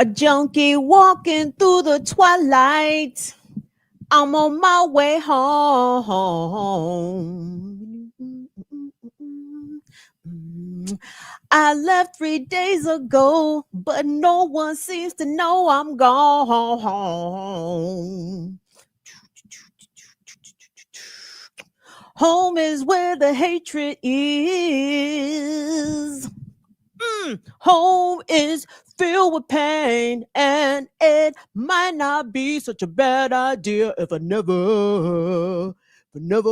A junkie walking through the twilight. I'm on my way home. I left 3 days ago, but no one seems to know I'm gone. Home is where the hatred is. Home is filled with pain, and it might not be such a bad idea if I never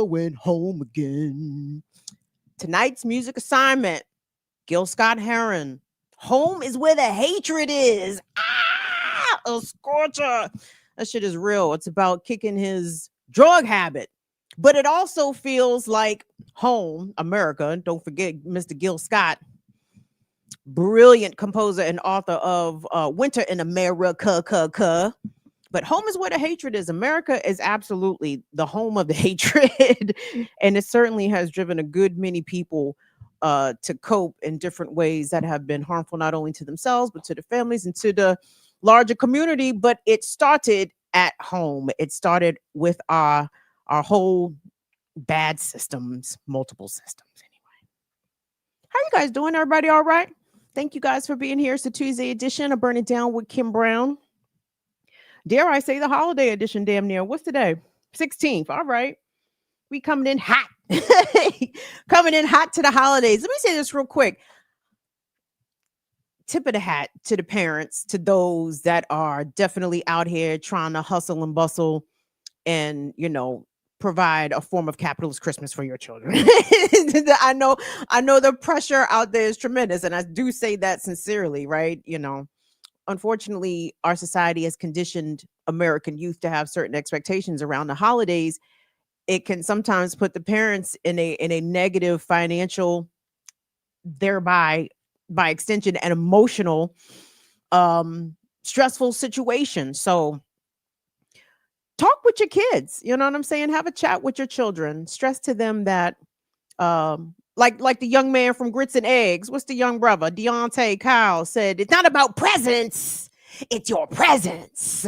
went home again. Tonight's music assignment, Gil Scott Heron. Home is where the hatred is. A scorcher. That shit is real. It's about kicking his drug habit. But it also feels like home, America. Don't forget Mr. Gil Scott, brilliant composer and author of Winter in America. But home is where the hatred is. America is absolutely the home of the hatred. And it certainly has driven a good many people to cope in different ways that have been harmful, not only to themselves, but to their families and to the larger community. But it started at home. It started with our whole bad systems, multiple systems. Anyway, how you guys doing? Everybody all right? Thank you guys for being here. It's the Tuesday edition of Burn It Down with Kim Brown. Dare I say the holiday edition, damn near. What's today? 16th. All right. We coming in hot. Coming in hot to the holidays. Let me say this real quick. Tip of the hat to the parents, to those that are definitely out here trying to hustle and bustle and, provide a form of capitalist Christmas for your children. I know the pressure out there is tremendous. And I do say that sincerely, right? Unfortunately, our society has conditioned American youth to have certain expectations around the holidays. It can sometimes put the parents in a negative financial, thereby by extension, an emotional, stressful situation. So talk with your kids. You know what I'm saying? Have a chat with your children. Stress to them that, like the young man from Grits and Eggs. What's the young brother? Deontay Kyle said, "It's not about presents. It's your presence."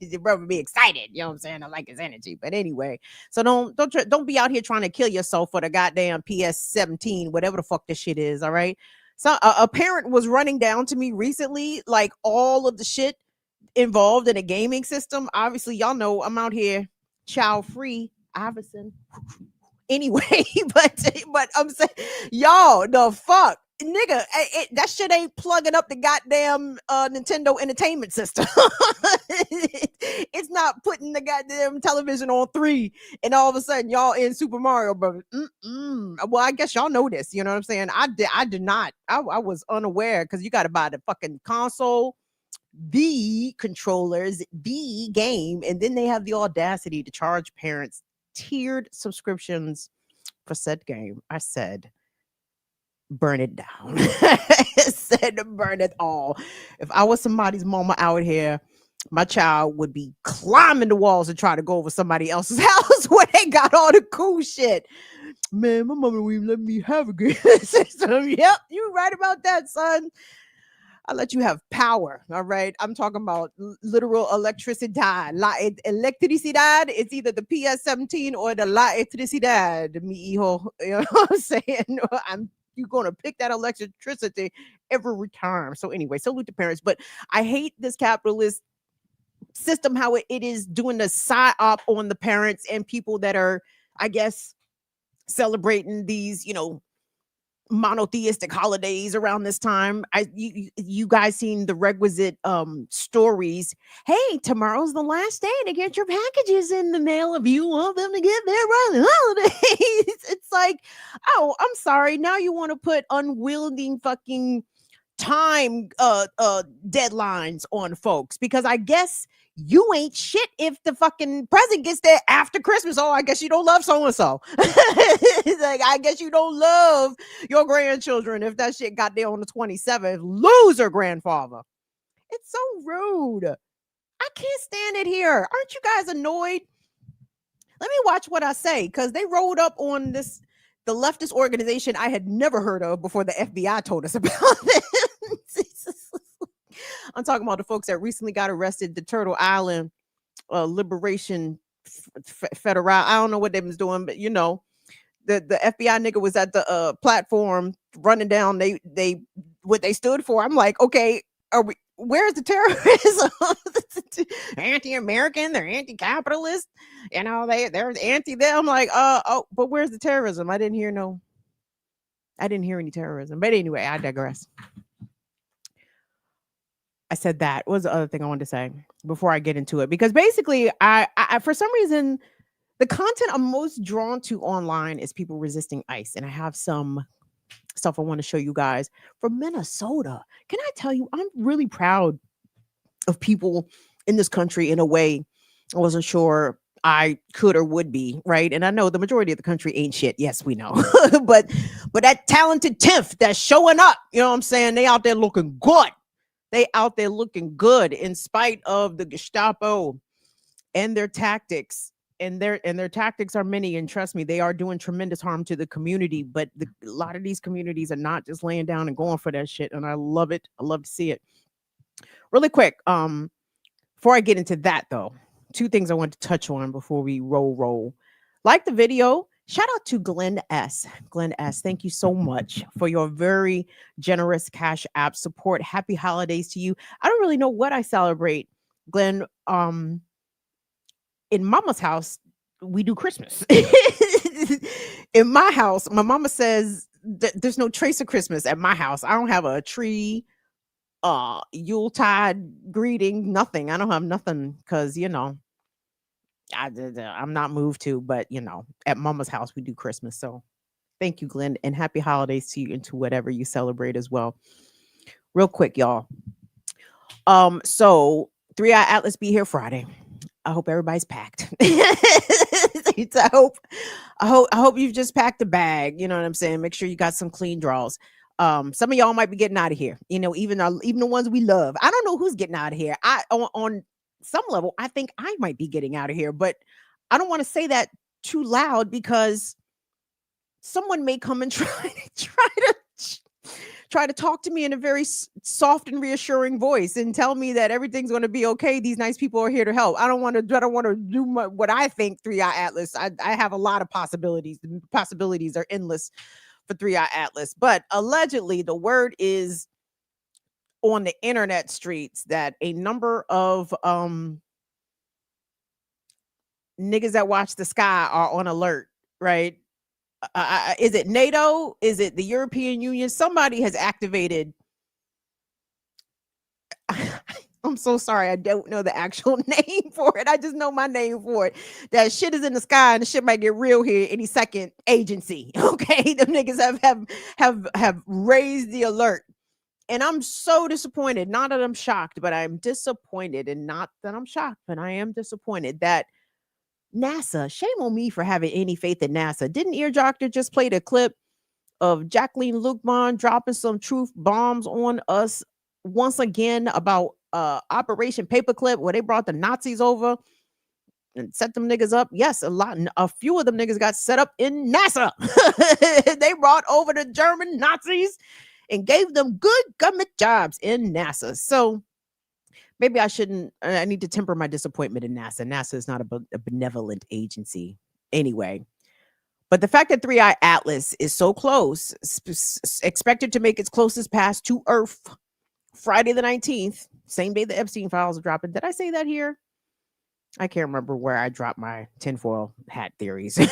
Your brother be excited. You know what I'm saying? I like his energy. But anyway, so don't be out here trying to kill yourself for the goddamn PS17, whatever the fuck this shit is. All right. So a parent was running down to me recently, like all of the shit involved in a gaming system. Obviously, y'all know I'm out here child free, Iverson. Anyway, but I'm saying, y'all, the fuck, nigga, that shit ain't plugging up the goddamn Nintendo Entertainment System. It's not putting the goddamn television on 3, and all of a sudden y'all in Super Mario Brothers. Well, I guess y'all know this. You know what I'm saying? I did not. I was unaware, because you got to buy the fucking console, the controllers, the game, and then they have the audacity to charge parents tiered subscriptions for said game. I said, burn it down. I said, burn it all. If I was somebody's mama out here, my child would be climbing the walls to try to go over somebody else's house where they got all the cool shit. Man, my mama wouldn't let me have a good system. Yep, you right about that, son. I'll let you have power. All right. I'm talking about literal electricity. Electricidad. It's either the PS17 or the la electricidad, mi hijo. You know what I'm saying? You're going to pick that electricity every time. So anyway, salute the parents. But I hate this capitalist system, how it is doing the psy-op on the parents and people that are, I guess, celebrating these, monotheistic holidays around this time. You guys seen the requisite stories. Hey, tomorrow's the last day to get your packages in the mail if you want them to get there around the holidays. It's like, oh, I'm sorry. Now you want to put unwielding fucking time deadlines on folks, because I guess you ain't shit if the fucking present gets there after Christmas. Oh, I guess you don't love so-and-so. Like, I guess you don't love your grandchildren if that shit got there on the 27th. Loser grandfather. It's so rude. I can't stand it here. Aren't you guys annoyed? Let me watch what I say, because they rolled up on the leftist organization I had never heard of before the FBI told us about it. I'm talking about the folks that recently got arrested, the Turtle Island Liberation Federal. I don't know what they was doing, but the FBI nigga was at the platform running down they what they stood for. I'm like, okay, where's the terrorism? Anti-American, they're anti-capitalist, they're anti them. I'm like, but where's the terrorism? I didn't hear any terrorism. But anyway, I digress. I said that. What was the other thing I wanted to say before I get into it? Because basically, I for some reason, the content I'm most drawn to online is people resisting ICE. And I have some stuff I want to show you guys from Minnesota. Can I tell you, I'm really proud of people in this country in a way I wasn't sure I could or would be, right? And I know the majority of the country ain't shit. Yes, we know. but that talented tenth that's showing up, you know what I'm saying? They out there looking good. They out there looking good in spite of the Gestapo and their tactics. And their tactics are many, and trust me, they are doing tremendous harm to the community. But a lot of these communities are not just laying down and going for that shit. And I love it. I love to see it. Really quick, before I get into that though, two things I want to touch on before we roll. Like the video. Shout out to Glenn S. Glenn S. Thank you so much for your very generous Cash App support. Happy holidays to you. I don't really know what I celebrate, Glenn. In Mama's house, we do Christmas. In my house, my mama says there's no trace of Christmas at my house. I don't have a tree, Yuletide greeting, nothing. I don't have nothing because, I'm not moved to, but at Mama's house we do Christmas. So thank you, Glenn, and happy holidays to you and to whatever you celebrate as well. Real quick, y'all. So 3i Atlas be here Friday. I hope everybody's packed. I hope you've just packed a bag. You know what I'm saying? Make sure you got some clean draws. Some of y'all might be getting out of here. Even the ones we love. I don't know who's getting out of here. On some level, I think I might be getting out of here, but I don't want to say that too loud because someone may come and try to talk to me in a very soft and reassuring voice and tell me that everything's going to be okay. These nice people are here to help. I don't want to do what I think 3i Atlas. I have a lot of possibilities. The possibilities are endless for 3i Atlas, but allegedly the word is on the internet streets that a number of niggas that watch the sky are on alert, right? Is it NATO? Is it the European Union? Somebody has activated. I'm so sorry. I don't know the actual name for it. I just know my name for it. That shit is in the sky and the shit might get real here any second. Agency. Okay. Them niggas have raised the alert. And I'm so disappointed. Not that I'm shocked, but I'm disappointed. And not that I'm shocked, but I am disappointed that NASA, shame on me for having any faith in NASA. Didn't Ear Doctor just play the clip of Jacqueline Luqman dropping some truth bombs on us once again about Operation Paperclip, where they brought the Nazis over and set them niggas up? Yes, a few of them niggas got set up in NASA. They brought over the German Nazis and gave them good government jobs in NASA. So maybe I need to temper my disappointment in NASA. NASA is not a benevolent agency anyway. But the fact that 3i Atlas is so close, expected to make its closest pass to Earth Friday the 19th, same day the Epstein files are dropping. Did I say that here? I can't remember where I dropped my tinfoil hat theories. Was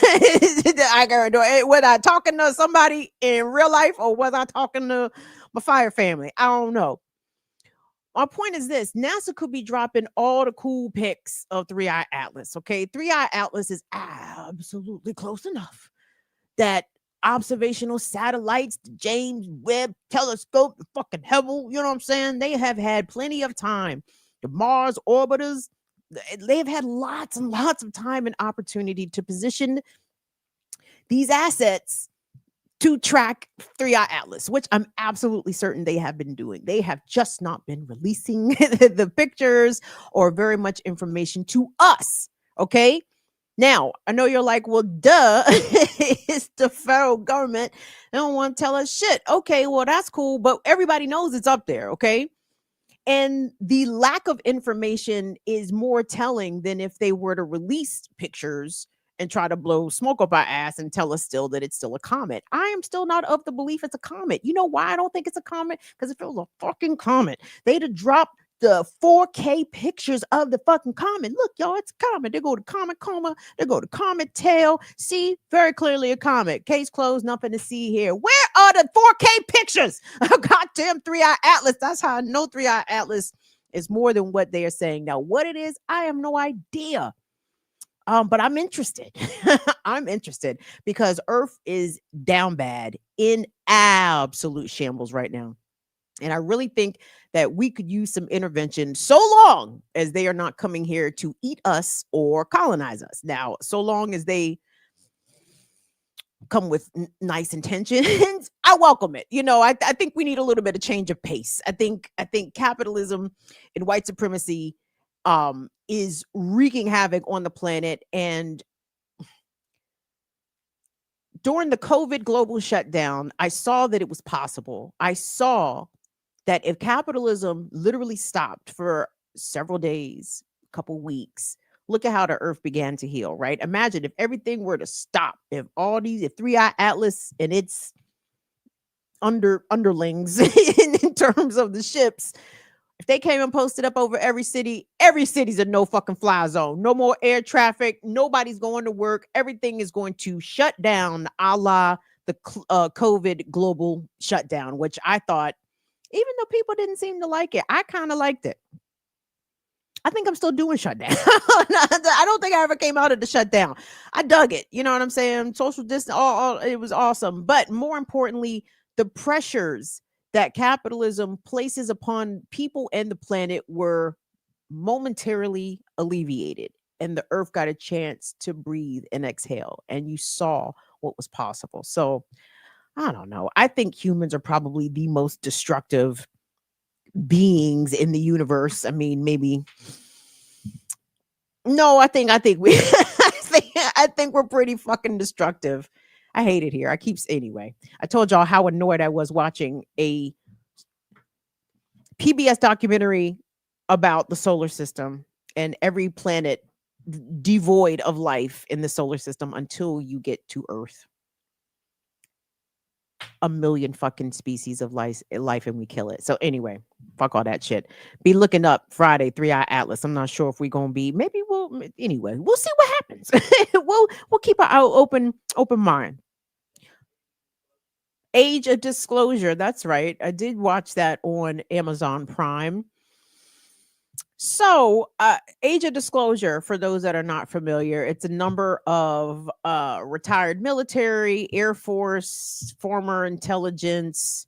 I talking to somebody in real life or was I talking to my fire family? I don't know. My point is this: NASA could be dropping all the cool pics of 3i Atlas. Okay, 3i Atlas is absolutely close enough that observational satellites, the James Webb Telescope, the fucking Hubble, you know what I'm saying? They have had plenty of time. The Mars orbiters, they've had lots and lots of time and opportunity to position these assets to track 3i Atlas, which I'm absolutely certain they have been doing. They have just not been releasing the pictures or very much information to us. Okay. Now, I know you're like, well, duh, it's the federal government. They don't want to tell us shit. Okay, well, that's cool. But everybody knows it's up there. Okay. And the lack of information is more telling than if they were to release pictures and try to blow smoke up our ass and tell us still that it's still a comet. I am still not of the belief it's a comet. You know why I don't think it's a comet? Because if it was a fucking comet, they'd have dropped the 4K pictures of the fucking comet. Look, y'all, it's a comet. They go to comet coma. They go to comet tail. See, very clearly a comet. Case closed. Nothing to see here. Where are the 4K pictures? Goddamn 3-Eye Atlas. That's how I know 3-Eye Atlas is more than what they are saying. Now, what it is, I have no idea. But I'm interested. I'm interested because Earth is down bad, in absolute shambles right now. And I really think that we could use some intervention so long as they are not coming here to eat us or colonize us. Now, so long as they come with nice intentions, I welcome it. You know, I think we need a little bit of change of pace. I think capitalism and white supremacy is wreaking havoc on the planet. And during the COVID global shutdown, I saw that it was possible. I saw that if capitalism literally stopped for several days, a couple weeks, look at how the earth began to heal, right? Imagine if everything were to stop, if 3-Eye Atlas and its underlings in terms of the ships, if they came and posted up over every city's a no fucking fly zone. No more air traffic. Nobody's going to work. Everything is going to shut down, a la the COVID global shutdown, which I thought, even though people didn't seem to like it, I kind of liked it. I think I'm still doing shutdown. I don't think I ever came out of the shutdown. I dug it. You know what I'm saying? Social distance, it was awesome. But more importantly, the pressures that capitalism places upon people and the planet were momentarily alleviated. And the earth got a chance to breathe and exhale. And you saw what was possible. So I don't know. I think humans are probably the most destructive beings in the universe. I mean, maybe. No, I think we. I think we're pretty fucking destructive. I hate it here. Anyway. I told y'all how annoyed I was watching a PBS documentary about the solar system and every planet devoid of life in the solar system until you get to Earth. A million fucking species of life and we kill it. So anyway, fuck all that shit. Be looking up Friday 3-Eye Atlas. I'm not sure if we're gonna be. Maybe we'll. Anyway, we'll see what happens. we'll keep our open mind. Age of Disclosure. That's right. I did watch that on Amazon Prime. So, Age of Disclosure, for those that are not familiar, it's a number of retired military, Air Force, former intelligence.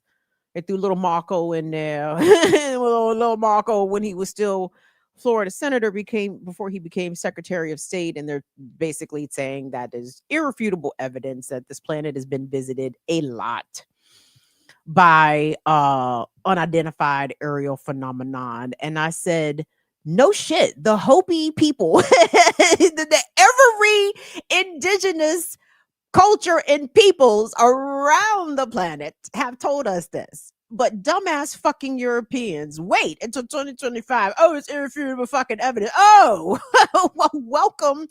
They threw little Marco in there. little Marco, when he was still Florida senator, before he became Secretary of State. And they're basically saying that there's irrefutable evidence that this planet has been visited a lot by unidentified aerial phenomenon. And I said, no shit, the Hopi people, every indigenous culture and peoples around the planet have told us this. But dumbass fucking Europeans wait until 2025. Oh, it's irrefutable fucking evidence. Oh, well, welcome.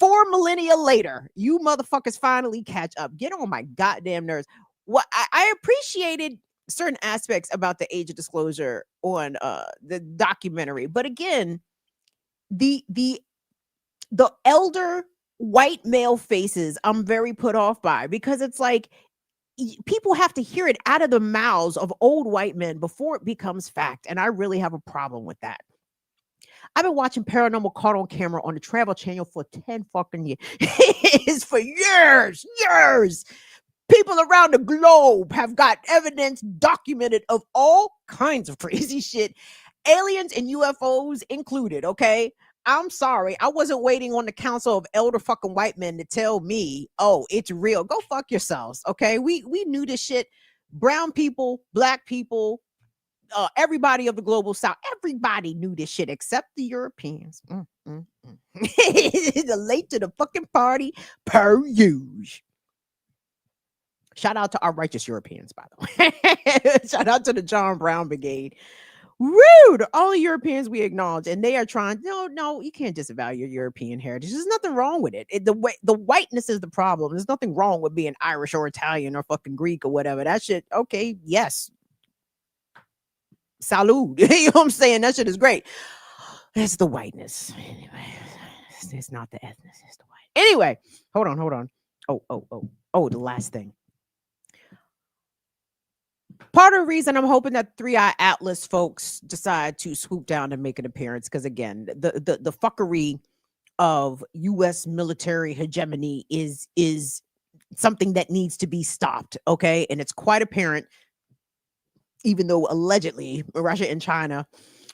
4 millennia later, you motherfuckers finally catch up. Get on my goddamn nerves. What I appreciated certain aspects about the Age of Disclosure on the documentary, but again, the elder white male faces I'm very put off by, because it's like people have to hear it out of the mouths of old white men before it becomes fact, and I really have a problem with that. I've been watching Paranormal Caught on Camera on the Travel Channel for 10 fucking years. For years. People around the globe have got evidence documented of all kinds of crazy shit, aliens and UFOs included, okay? I'm sorry. I wasn't waiting on the council of elder fucking white men to tell me, oh, it's real. Go fuck yourselves, okay? We knew this shit. Brown people, black people, everybody of the global south, everybody knew this shit except the Europeans. They're late to the fucking party per usual. Shout out to our righteous Europeans, by the way. Shout out to the John Brown Brigade. Rude. All the Europeans we acknowledge, and they are trying. No, you can't disavow your European heritage. There's nothing wrong with it. The whiteness is the problem. There's nothing wrong with being Irish or Italian or fucking Greek or whatever. That shit, okay, yes. Salud. You know what I'm saying? That shit is great. It's the whiteness. Anyway, it's not the ethnic. It's the white. Anyway, hold on. Oh, the last thing. Part of the reason I'm hoping that 3i Atlas folks decide to swoop down and make an appearance, because again, the fuckery of U.S. military hegemony is something that needs to be stopped. Okay, and it's quite apparent, even though allegedly Russia and China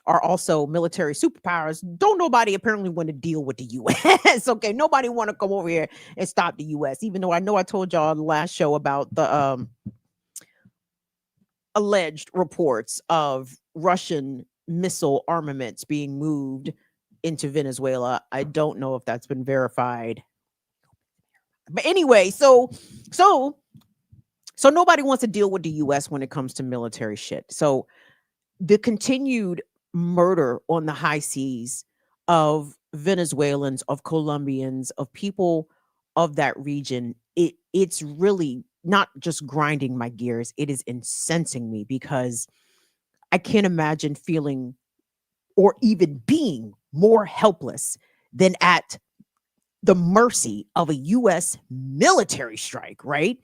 are also military superpowers. Don't nobody apparently want to deal with the U.S. Okay, nobody want to come over here and stop the U.S. Even though I told y'all the last show about the alleged reports of Russian missile armaments being moved into Venezuela. I don't know if that's been verified. But anyway, so nobody wants to deal with the US when it comes to military shit. So the continued murder on the high seas of Venezuelans, of Colombians, of people of that region, it's really not just grinding my gears, it is incensing me, because I can't imagine feeling or even being more helpless than at the mercy of a U.S. military strike, right?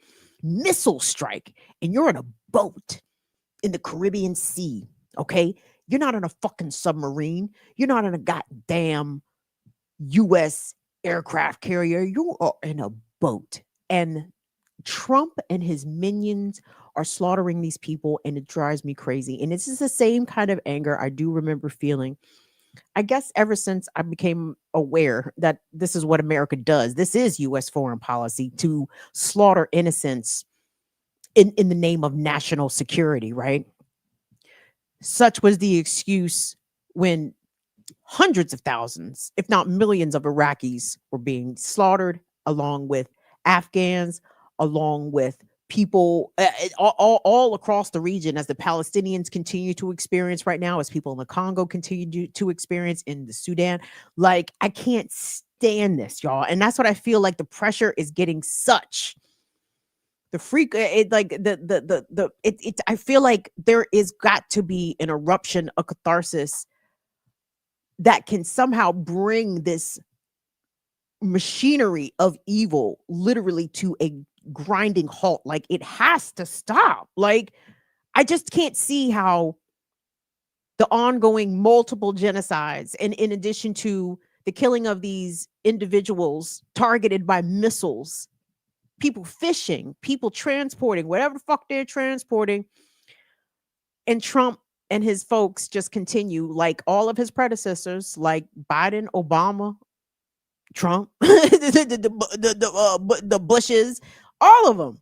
Missile strike. And you're in a boat in the Caribbean Sea, okay? You're not in a fucking submarine. You're not in a goddamn U.S. aircraft carrier. You are in a boat. And Trump and his minions are slaughtering these people, and it drives me crazy. And this is the same kind of anger I do remember feeling, I guess, ever since I became aware that this is what America does. This is U.S. foreign policy, to slaughter innocents in the name of national security, right? Such was the excuse when hundreds of thousands, if not millions, of Iraqis were being slaughtered, along with Afghans, along with people all across the region, as the Palestinians continue to experience right now, as people in the Congo continue to experience, in the Sudan. Like, I can't stand this, y'all. And that's what I feel like the pressure is getting such. The freak, I feel like there is got to be an eruption, a catharsis that can somehow bring this machinery of evil literally to a grinding halt. Like, it has to stop. Like, I just can't see how the ongoing multiple genocides, and in addition to the killing of these individuals targeted by missiles, people fishing, people transporting, whatever the fuck they're transporting, and Trump and his folks just continue, like all of his predecessors, like Biden, Obama, Trump, the Bushes, all of them.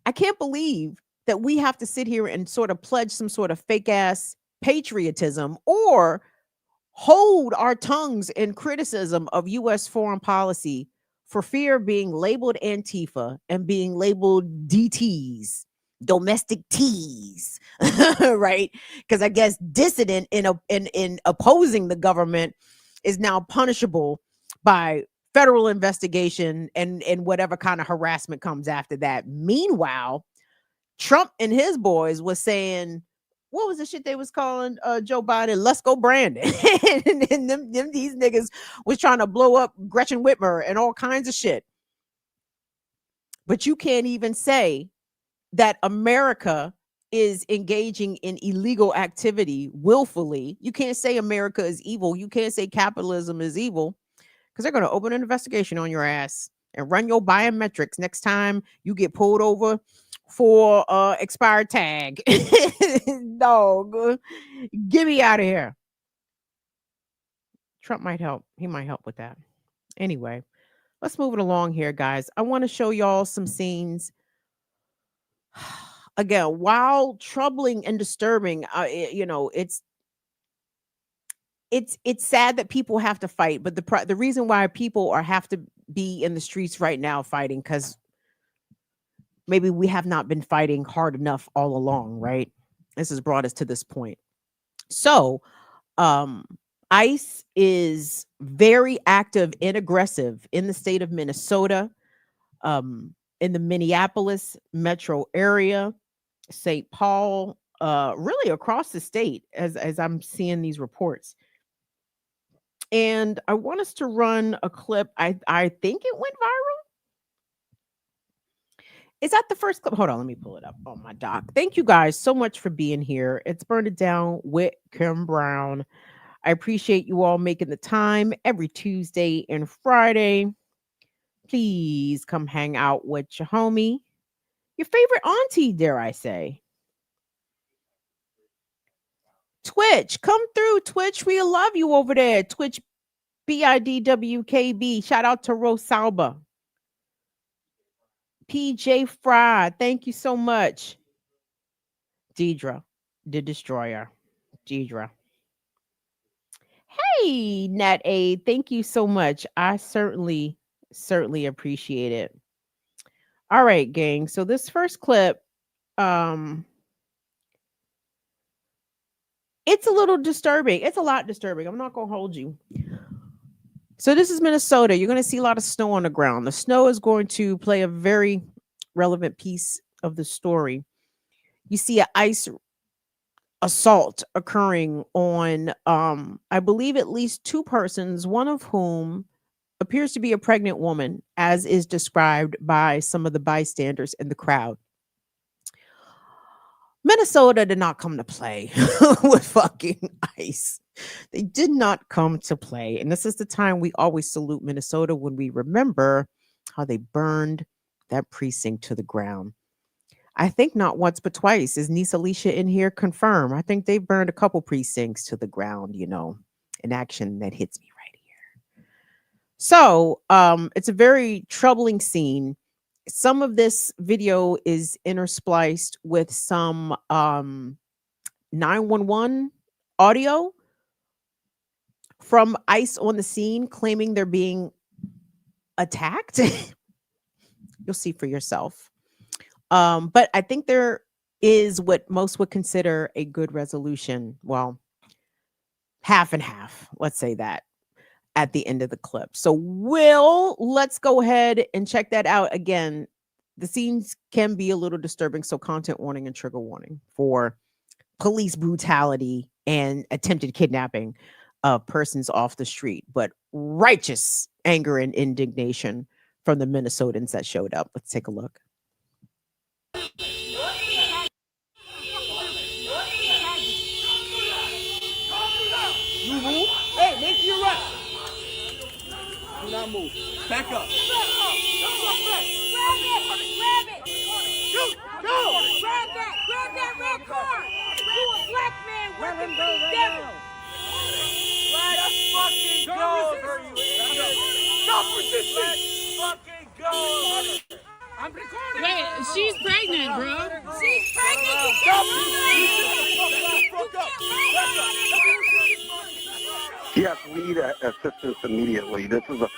I can't believe that we have to sit here and sort of pledge some sort of fake ass patriotism, or hold our tongues in criticism of U.S. foreign policy for fear of being labeled Antifa and being labeled DTs, domestic teas, right? Because I guess dissident in opposing the government is now punishable by federal investigation and whatever kind of harassment comes after that. Meanwhile, Trump and his boys was saying, what was the shit they was calling Joe Biden? Let's go Brandon. and these niggas was trying to blow up Gretchen Whitmer and all kinds of shit. But you can't even say that America is engaging in illegal activity willfully. You can't say America is evil. You can't say capitalism is evil, because they're going to open an investigation on your ass and run your biometrics next time you get pulled over for expired tag. No, get me out of here. Trump might help. He might help with that. Anyway, let's move it along here, guys. I want to show y'all some scenes. Again, while troubling and disturbing, it's sad that people have to fight, but the reason why people have to be in the streets right now fighting, because maybe we have not been fighting hard enough all along, right? This has brought us to this point. So, ICE is very active and aggressive in the state of Minnesota, in the Minneapolis metro area, St. Paul, really across the state, as I'm seeing these reports. And I want us to run a clip. I think it went viral. Is that the first clip? Hold on, let me pull it up on my doc. Thank you guys so much for being here. It's Burn It Down with Kim Brown. I appreciate you all making the time every Tuesday and Friday. Please come hang out with your homie, your favorite auntie, dare I say. Twitch, come through. Twitch, we love you over there. Twitch, BIDWKB. Shout out to Rosalba. PJ Fry, thank you so much. Deidre, the Destroyer. Deidre. Hey, Nat A, thank you so much. I certainly appreciate it. All right, gang. So this first clip, it's a little disturbing. It's a lot disturbing. I'm not gonna hold you. So this is Minnesota. You're going to see a lot of snow on the ground. The snow is going to play a very relevant piece of the story. You see an ICE assault occurring on, I believe, at least two persons, one of whom appears to be a pregnant woman, as is described by some of the bystanders in the crowd. Minnesota did not come to play with fucking ICE. They did not come to play. And this is the time we always salute Minnesota, when we remember how they burned that precinct to the ground. I think not once but twice. Is niece Alicia in here? Confirm. I think they've burned a couple precincts to the ground, an action that hits me right here. So it's a very troubling scene. Some of this video is interspliced with some 911 audio from ICE on the scene, claiming they're being attacked. You'll see for yourself. But I think there is what most would consider a good resolution. Well, half and half, let's say that, at the end of the clip. So let's go ahead and check that out. Again, the scenes can be a little disturbing, so content warning and trigger warning for police brutality and attempted kidnapping of persons off the street, but righteous anger and indignation from the Minnesotans that showed up. Let's take a look. Hey, make sure you're right. Do not move. Back up. Grab it. Go. Grab that red car. You a black man working for these devils. Let's fucking go. Stop resisting. Let's fucking go. I'm recording. Wait, she's pregnant, bro. She's pregnant. Stop. Yes, we need assistance immediately. This is a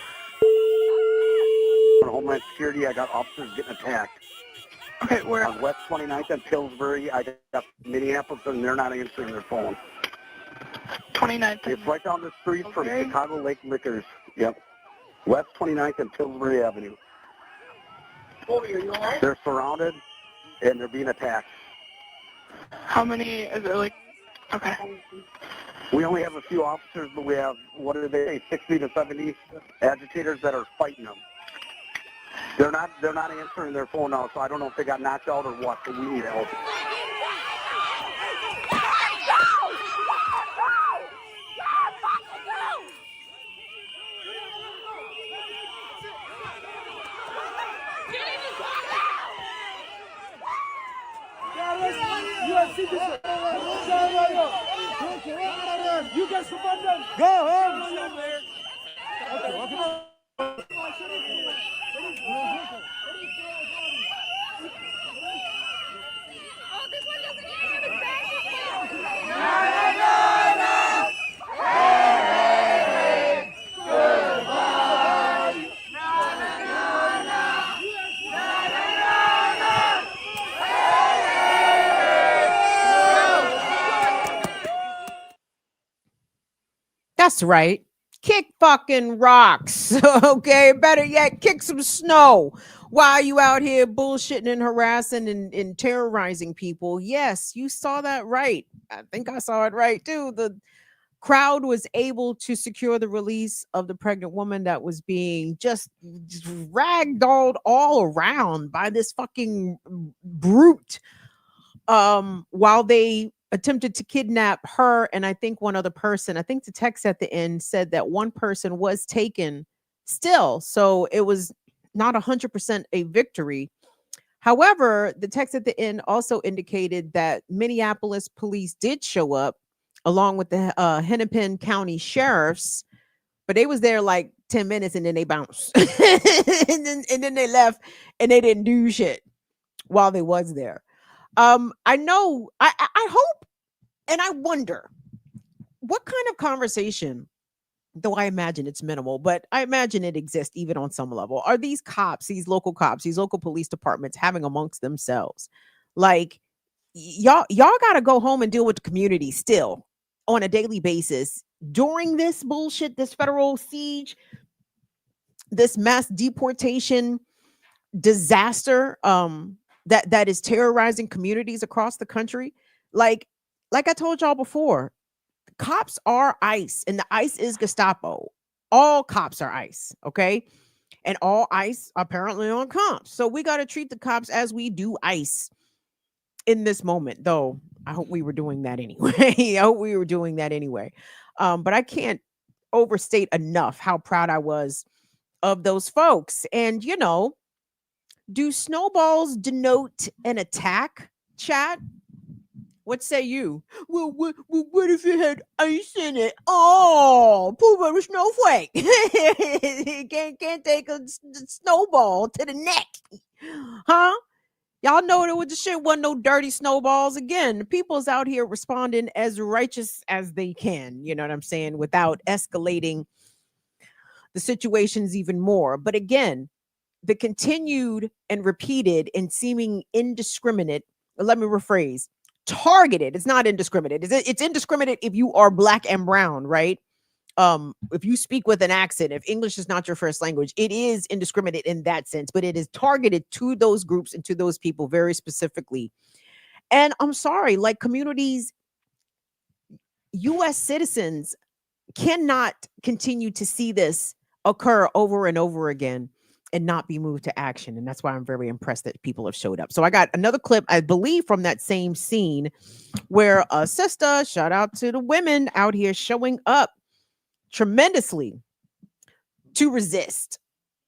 Homeland Security. I got officers getting attacked. Okay, where? On West 29th and Pillsbury. I got Minneapolis, and they're not answering their phone. 29th. It's right down the street from Chicago Lake Liquors. Yep. West 29th and Pillsbury Avenue. Are you all right? They're surrounded, and they're being attacked. How many is it like? Okay. We only have a few officers, but we have, 60 to 70 agitators that are fighting them. They're not answering their phone now, so I don't know if they got knocked out or what, but we need help. You guys go home. rocks, right? Kick fucking rocks. Okay. Better yet, kick some snow while you out here bullshitting and harassing and terrorizing people. Yes, you saw that right. I think I saw it right too. The crowd was able to secure the release of the pregnant woman that was being just ragdolled all around by this fucking brute, while they attempted to kidnap her and I think one other person. I think the text at the end said that one person was taken still, so it was not 100% a victory. However, the text at the end also indicated that Minneapolis police did show up along with the Hennepin County sheriffs, but they was there like 10 minutes and then they bounced. And then they left and they didn't do shit while they was there. I know, I hope and I wonder what kind of conversation, though I imagine it's minimal, but I imagine it exists even on some level. Are these cops, these local cops, these local police departments having amongst themselves? Like, y'all got to go home and deal with the community still on a daily basis during this bullshit, this federal siege, this mass deportation disaster, that is terrorizing communities across the country. Like I told y'all before, cops are ICE and the ICE is Gestapo. All cops are ICE, okay? And all ICE apparently on cops. So we got to treat the cops as we do ICE in this moment, though. I hope we were doing that anyway. I hope we were doing that anyway. But I can't overstate enough how proud I was of those folks. And, you know, do snowballs denote an attack, chat? What say you? Well, what if it had ice in it? Oh, poop of a snowflake. can't take a snowball to the neck. Huh? Y'all know that with the shit wasn't no dirty snowballs. Again, the people's out here responding as righteous as they can. You know what I'm saying? Without escalating the situations even more. But again, the continued and repeated and seeming indiscriminate, let me rephrase, targeted. It's not indiscriminate. It's indiscriminate if you are black and brown, right? If you speak with an accent, if English is not your first language, it is indiscriminate in that sense, but it is targeted to those groups and to those people very specifically. And I'm sorry, like communities, US citizens cannot continue to see this occur over and over again and not be moved to action. And that's why I'm very impressed that people have showed up. So I got another clip, I believe, from that same scene where a sister, shout out to the women out here showing up tremendously to resist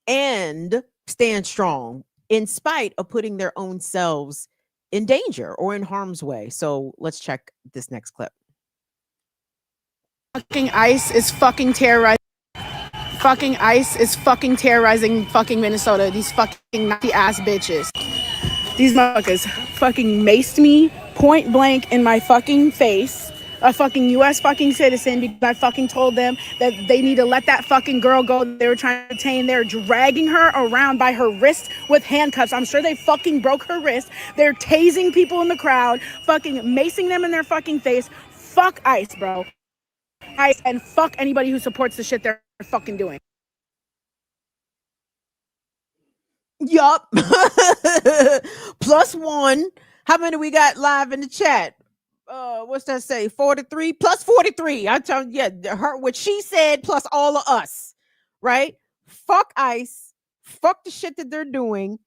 and stand strong in spite of putting their own selves in danger or in harm's way. So let's check this next clip. Fucking ICE is fucking terrorizing. Fucking ICE is fucking terrorizing fucking Minnesota. These fucking Nazi ass bitches. These motherfuckers fucking maced me point blank in my fucking face. A fucking US fucking citizen, because I fucking told them that they need to let that fucking girl go. They were trying to detain. They're dragging her around by her wrist with handcuffs. I'm sure they fucking broke her wrist. They're tasing people in the crowd, fucking macing them in their fucking face. Fuck ICE, bro. ICE, and fuck anybody who supports the shit they're fucking doing. Yup. +1. How many we got live in the chat? What's that say? 43 plus 43. I tell you, yeah, her what she said plus all of us, right? Fuck ICE. Fuck the shit that they're doing.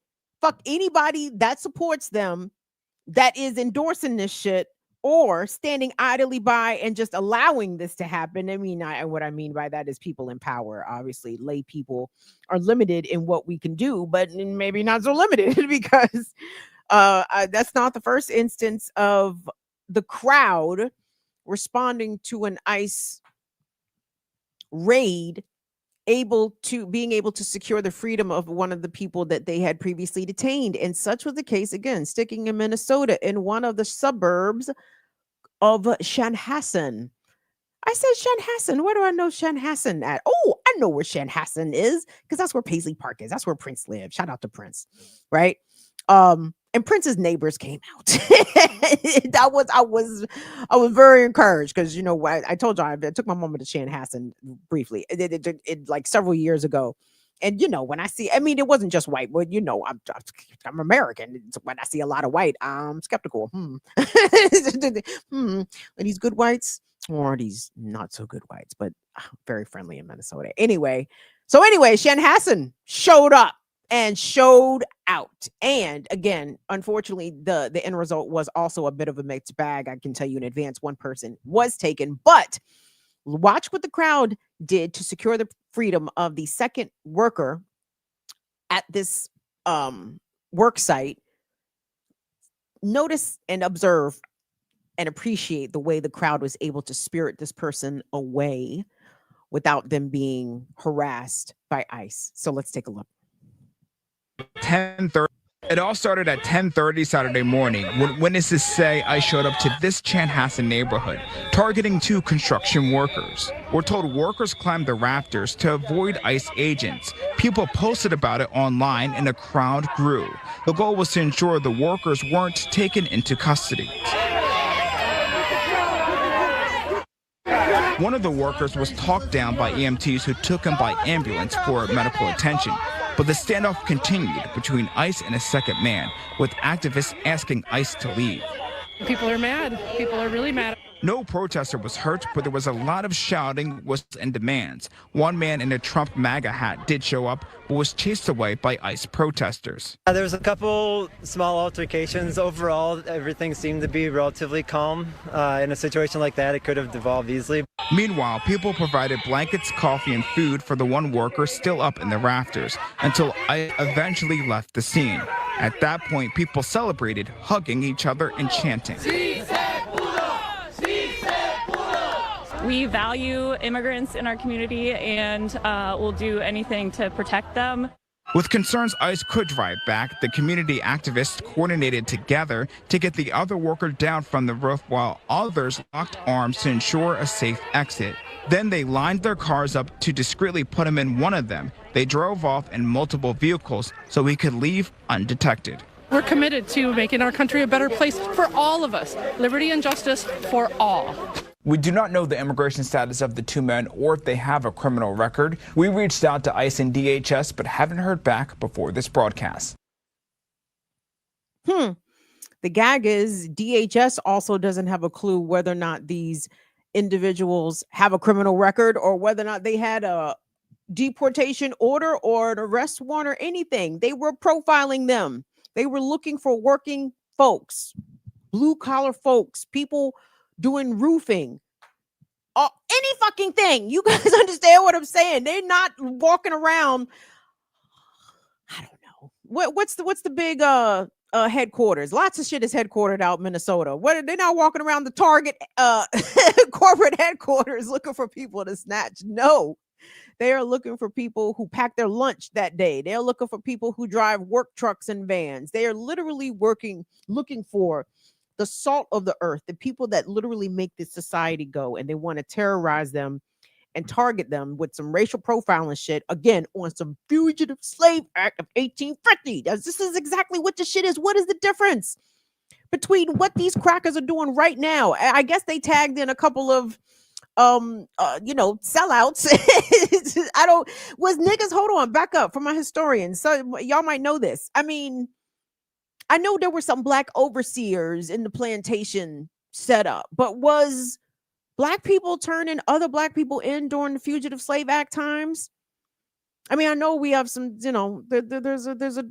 Fuck anybody that supports them, that is endorsing this shit or standing idly by and just allowing this to happen. I mean, what I mean by that is people in power. Obviously, lay people are limited in what we can do, but maybe not so limited because that's not the first instance of the crowd responding to an ICE raid, being able to secure the freedom of one of the people that they had previously detained. And such was the case, again, sticking in Minnesota, in one of the suburbs of Chanhassen. I said Chanhassen. Where do I know Chanhassen at? Oh, I know where Chanhassen is, because that's where Paisley Park is. That's where Prince lived. Shout out to Prince, right? and Prince's neighbors came out. I was very encouraged because I told you I took my mama to Chanhassen briefly, it like several years ago. And when I see, I mean, it wasn't just white, but I'm American. When I see a lot of white, I'm skeptical. Are these good whites or are these not so good whites? But very friendly in Minnesota. Anyway, Chanhassen showed up and showed out. And again, unfortunately, the end result was also a bit of a mixed bag. I can tell you in advance, one person was taken, but watch what the crowd did to secure the freedom of the second worker at this work site. Notice and observe and appreciate the way the crowd was able to spirit this person away without them being harassed by ICE. So let's take a look. 10:30. It all started at 10:30 Saturday morning when witnesses say I showed up to this Chanhassen neighborhood, targeting 2 construction workers. We're told workers climbed the rafters to avoid ICE agents. People posted about it online and a crowd grew. The goal was to ensure the workers weren't taken into custody. One of the workers was talked down by EMTs who took him by ambulance for medical attention. But the standoff continued between ICE and a second man, with activists asking ICE to leave. People are mad. People are really mad. No protester was hurt, but there was a lot of shouting, whistles, and demands. One man in a Trump MAGA hat did show up, but was chased away by ICE protesters. There was a couple small altercations. Overall, everything seemed to be relatively calm. In a situation like that, it could have devolved easily. Meanwhile, people provided blankets, coffee, and food for the one worker still up in the rafters until ICE eventually left the scene. At that point, people celebrated, hugging each other and chanting. We value immigrants in our community and will do anything to protect them. With concerns ICE could drive back, the community activists coordinated together to get the other worker down from the roof while others locked arms to ensure a safe exit. Then they lined their cars up to discreetly put him in one of them. They drove off in multiple vehicles so he could leave undetected. We're committed to making our country a better place for all of us. Liberty and justice for all. We do not know the immigration status of the 2 men or if they have a criminal record. We reached out to ICE and DHS but haven't heard back before this broadcast. The gag is DHS also doesn't have a clue whether or not these individuals have a criminal record or whether or not they had a deportation order or an arrest warrant or anything. They were profiling them. They were looking for working folks, blue collar folks, people doing roofing, any fucking thing. You guys understand what I'm saying? They're not walking around. I don't know what's the big headquarters. Lots of shit is headquartered out in Minnesota. What, they're not walking around the Target corporate headquarters looking for people to snatch. No, they are looking for people who pack their lunch that day. They're looking for people who drive work trucks and vans. They are literally looking for the salt of the earth, the people that literally make this society go, and they want to terrorize them and target them with some racial profiling shit, again, on some Fugitive Slave Act of 1850. This is exactly what the shit is. What is the difference between what these crackers are doing right now? I guess they tagged in a couple of sellouts. Hold on, back up for my historians. So y'all might know this. I mean, I know there were some black overseers in the plantation setup, but was black people turning other black people in during the Fugitive Slave Act times? I mean, I know we have some, there's a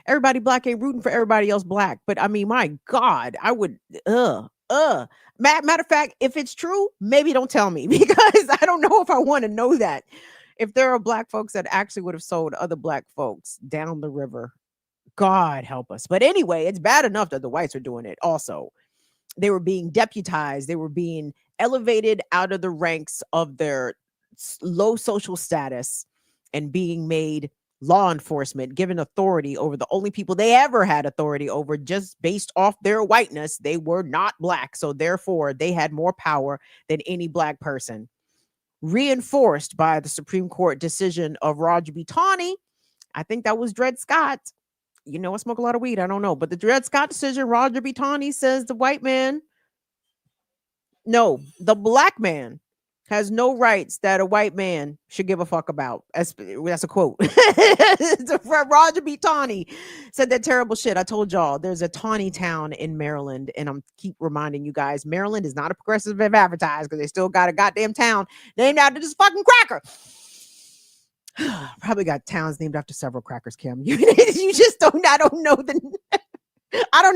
everybody black ain't rooting for everybody else black, but I mean, my God, I would, Matter of fact, if it's true, maybe don't tell me because I don't know if I want to know that. If there are black folks that actually would have sold other black folks down the river, God help us. But anyway, it's bad enough that the whites are doing it. Also, they were being deputized. They were being elevated out of the ranks of their low social status and being made law enforcement, given authority over the only people they ever had authority over, just based off their whiteness. They were not black. So therefore, they had more power than any black person. Reinforced by the Supreme Court decision of Roger B. Taney. I think that was Dred Scott. You know, I smoke a lot of weed. I don't know. But the Dred Scott decision, Roger B. Taney says the white man, no, the black man has no rights that a white man should give a fuck about. That's a quote. Roger B. Taney said that terrible shit. I told y'all there's a Taney town in Maryland, and I'm keep reminding you guys, Maryland is not a progressive advertised because they still got a goddamn town named after this fucking cracker. Probably got towns named after several crackers, Kim. You just don't. I don't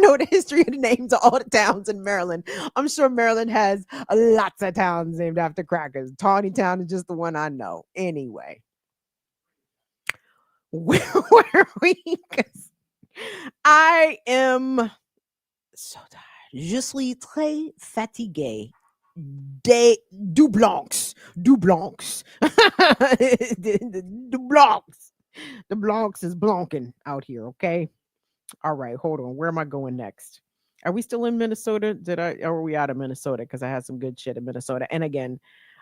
know the history of the names of all the towns in Maryland. I'm sure Maryland has lots of towns named after crackers. Tawny Town is just the one I know. Anyway, where are we? I am so tired. Je suis très fatigué. Du Blancs. Du Blancs. Du Blancs. The Blancs is blonking out here, okay? All right, hold on. Where am I going next? Are we still in Minnesota? Or are we out of Minnesota? Because I had some good shit in Minnesota. And again,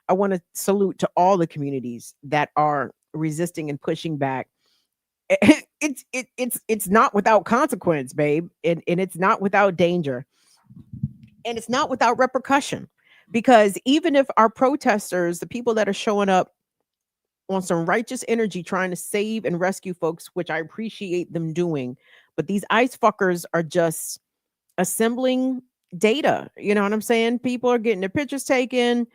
I want to salute to all the communities that are resisting and pushing back. It's not without consequence, babe, and it's not without danger, and it's not without repercussion. Because even if our protesters, the people that are showing up on some righteous energy trying to save and rescue folks, which I appreciate them doing, but these ICE fuckers are just assembling data. You know what I'm saying? People are getting their pictures taken,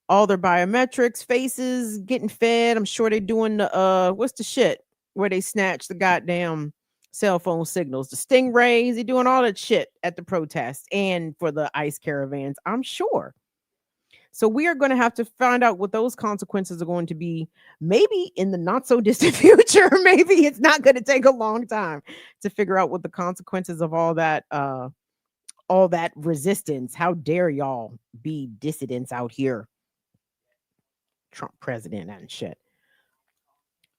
all their biometrics, faces getting fed. I'm sure they're doing the what's the shit where they snatch the goddamn cell phone signals, the stingrays. They're doing all that shit at the protests and for the ICE caravans, I'm sure. So we are going to have to find out what those consequences are going to be, maybe in the not so distant future. Maybe it's not going to take a long time to figure out what the consequences of all that resistance. How dare y'all be dissidents out here? Trump president and shit.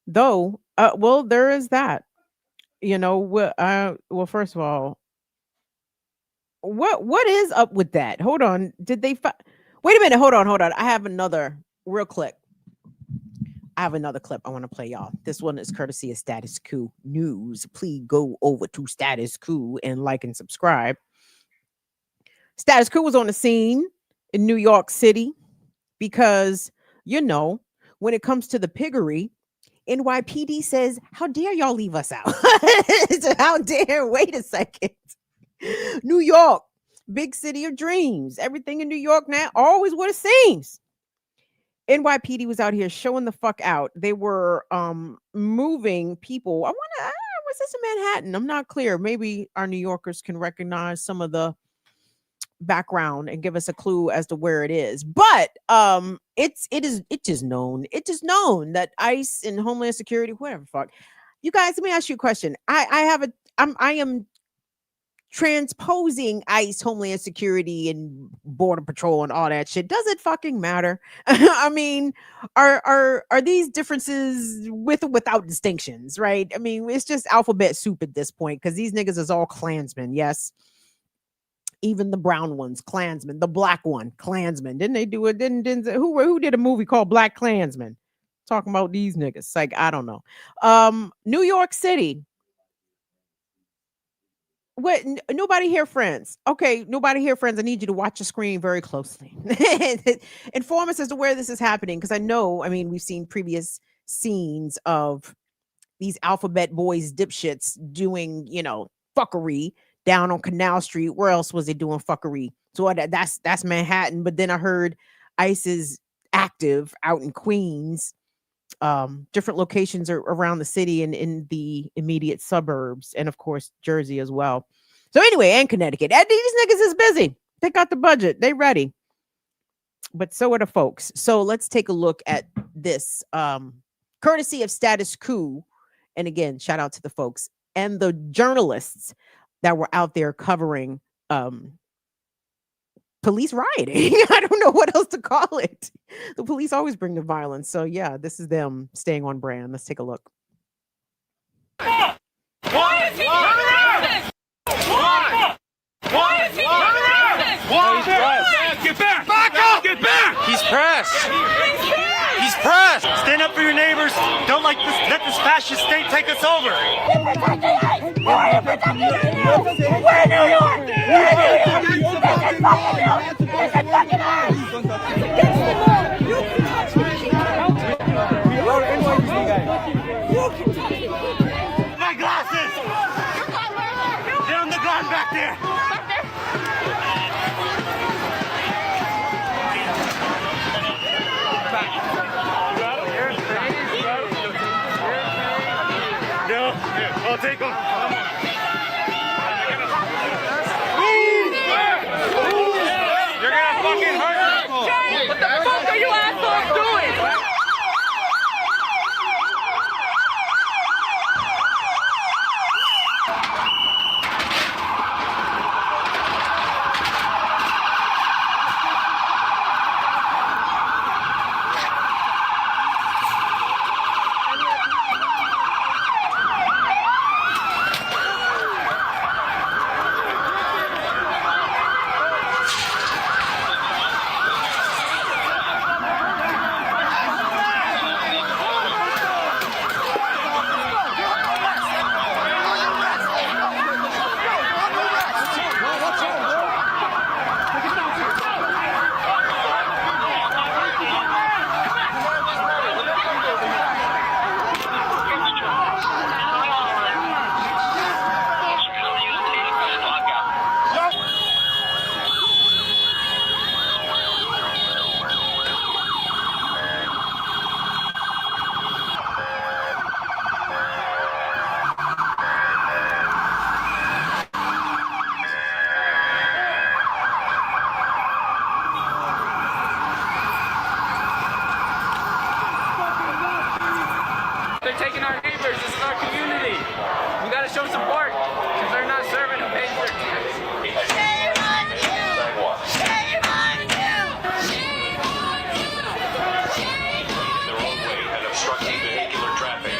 Though, well, there is that. You know, well, first of all, what is up with that? Hold on. Did they wait a minute, hold on. I have another real clip. I have another clip I want to play y'all. This one is courtesy of Status Quo News. Please go over to Status Quo and like and subscribe. Status Quo was on the scene in New York City because, you know, when it comes to the piggery, NYPD says, how dare y'all leave us out? How dare, wait a second. New York, big city of dreams. Everything in New York now, always what it seems. NYPD was out here showing the fuck out. They were moving people. Was this in Manhattan? I'm not clear. Maybe our New Yorkers can recognize some of the background and give us a clue as to where it is. But it is known that ICE and Homeland Security, whatever fuck. You guys, let me ask you a question. I am transposing ICE, Homeland Security, and Border Patrol and all that shit. Does it fucking matter? I mean, are these differences with or without distinctions, right? I mean, it's just alphabet soup at this point because these niggas is all Klansmen, yes. Even the brown ones, Klansmen. The black one, Klansman. Didn't they do it? Who did a movie called Black Klansman? Talking about these niggas. Like, I don't know. New York City. What? Nobody here, friends. Okay, nobody here, friends. I need you to watch your screen very closely. Inform us as to where this is happening, because I know, I mean, we've seen previous scenes of these alphabet boys, dipshits, doing, you know, fuckery down on Canal Street. Where else was they doing fuckery? So that's Manhattan. But then I heard ICE is active out in Queens. Different locations are around the city and in the immediate suburbs, and of course Jersey as well. So anyway, and Connecticut. And these niggas is busy. They got the budget. They ready. But so are the folks. So let's take a look at this. Courtesy of Status Quo. And again, shout out to the folks and the journalists that were out there covering police rioting. I don't know what else to call it. The police always bring the violence. So yeah, this is them staying on brand. Let's take a look. Why is he terrorizing? Why? Why is he terrorizing? Why? Get back! Back up! Get back! He's pressed. He's pressed. He's pressed. Stand up for your neighbors. Don't let this fascist state take us over. We're New York! My glasses! They're on the ground back there. No, I'll take them. You're gonna fucking hurt people. What the fuck are you assholes doing? They're taking our neighbors. This is our community. We gotta show support because they're not serving and paying their tax. Shame on you! Shame on you! Shame on you! Shame on the roadway and obstructing vehicular traffic.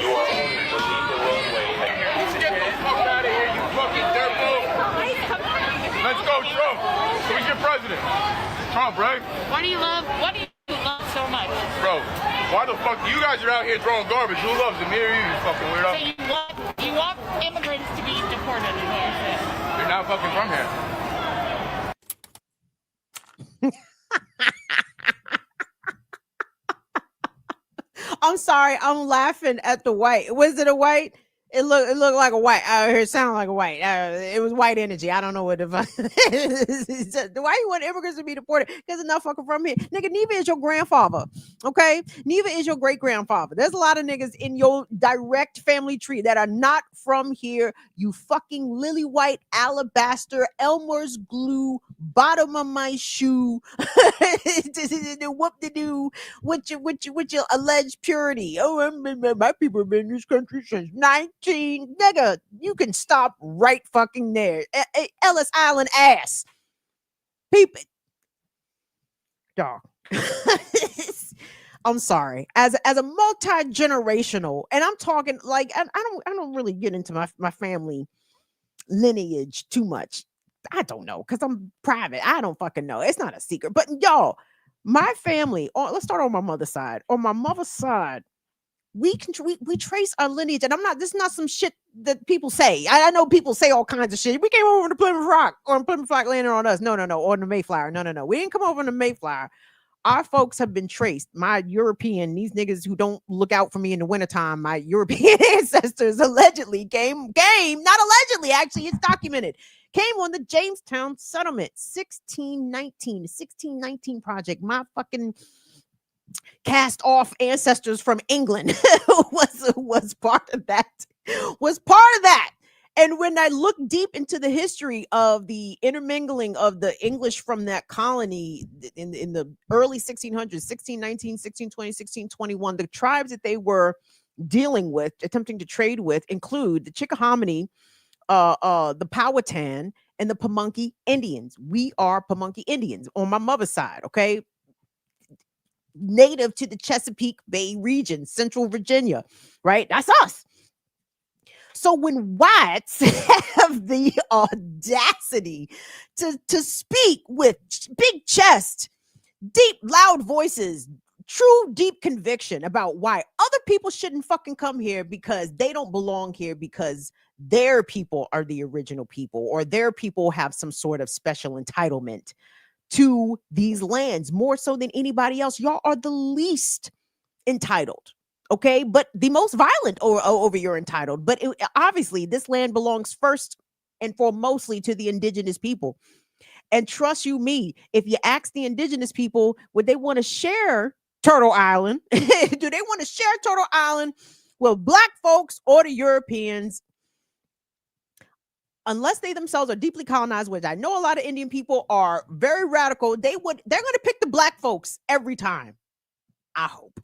You are ordered to leave the roadway. Get the fuck out of here, you fucking dirtball! Let's go, Trump! Who's your president? Trump, right? What do you love so much? Bro, why the fuck you guys are out here throwing garbage? Who loves it? Me or you, you fucking weirdo? So you want immigrants to be deported, is what you're saying? You're not fucking from here. I'm sorry, I'm laughing at the white. Was it a white? It looked like a white. It sounded like a white. It was white energy. I don't know what the fuck. Why you want immigrants to be deported? Because enough fucking from here. Nigga, Neva is your grandfather. Okay? Neva is your great grandfather. There's a lot of niggas in your direct family tree that are not from here. You fucking lily white alabaster, Elmer's glue, bottom of my shoe. Whoop-de-doo with your alleged purity. Oh, my people have been in this country since 19. Nigga, you can stop right fucking there. Ellis Island ass. People. Dog. I'm sorry. As a multi-generational, and I'm talking like I don't really get into my family lineage too much. I don't know because I'm private. I don't fucking know. It's not a secret. But y'all, my family, let's start on my mother's side. On my mother's side, we trace our lineage, and this is not some shit that people say. I know people say all kinds of shit. We came over to Plymouth Rock, or Plymouth Rock landed on us. No, or the Mayflower. No. We didn't come over to Mayflower. Our folks have been traced. My European, these niggas who don't look out for me in the wintertime, my European ancestors allegedly came, not allegedly, actually, it's documented, came on the Jamestown settlement, 1619 project. My fucking cast off ancestors from England was part of that. And when I look deep into the history of the intermingling of the English from that colony in the early 1600s, 1619, 1620, 1621, the tribes that they were dealing with, attempting to trade with, include the Chickahominy, the Powhatan, and the Pamunkey Indians. We are Pamunkey Indians on my mother's side, okay? Native to the Chesapeake Bay region, Central Virginia, right? That's us. So when whites have the audacity to speak with big chest, deep, loud voices, true deep conviction about why other people shouldn't fucking come here because they don't belong here because their people are the original people or their people have some sort of special entitlement to these lands more so than anybody else. Y'all are the least entitled, okay, but the most violent over your entitled. But obviously this land belongs first and foremostly to the indigenous people. And trust you me, if you ask the indigenous people, would they want to share Turtle Island? Do they want to share Turtle Island with black folks or the Europeans? Unless they themselves are deeply colonized, which I know a lot of Indian people are very radical, they're going to pick the black folks every time. I hope.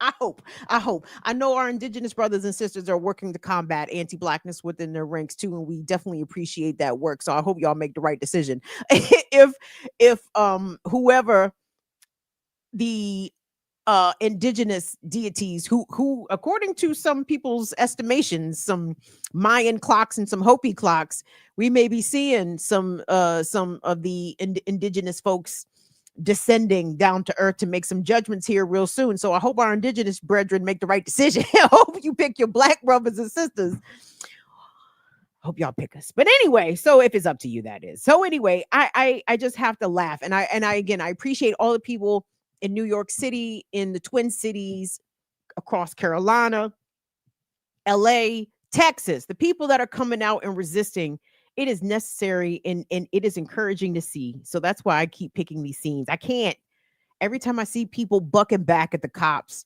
I hope. I know our indigenous brothers and sisters are working to combat anti-blackness within their ranks too, and we definitely appreciate that work. So I hope y'all make the right decision. if whoever the indigenous deities who according to some people's estimations, some Mayan clocks and some Hopi clocks, we may be seeing some of the indigenous folks descending down to earth to make some judgments here real soon. So I hope our indigenous brethren make the right decision. I hope you pick your black brothers and sisters. Hope y'all pick us. But anyway, so if it's up to you, that is. So anyway, I just have to laugh. And I again, I appreciate all the people in New York City, in the Twin Cities, across Carolina, LA, Texas, the people that are coming out and resisting. It is necessary and it is encouraging to see. So that's why I keep picking these scenes. I can't, every time I see people bucking back at the cops.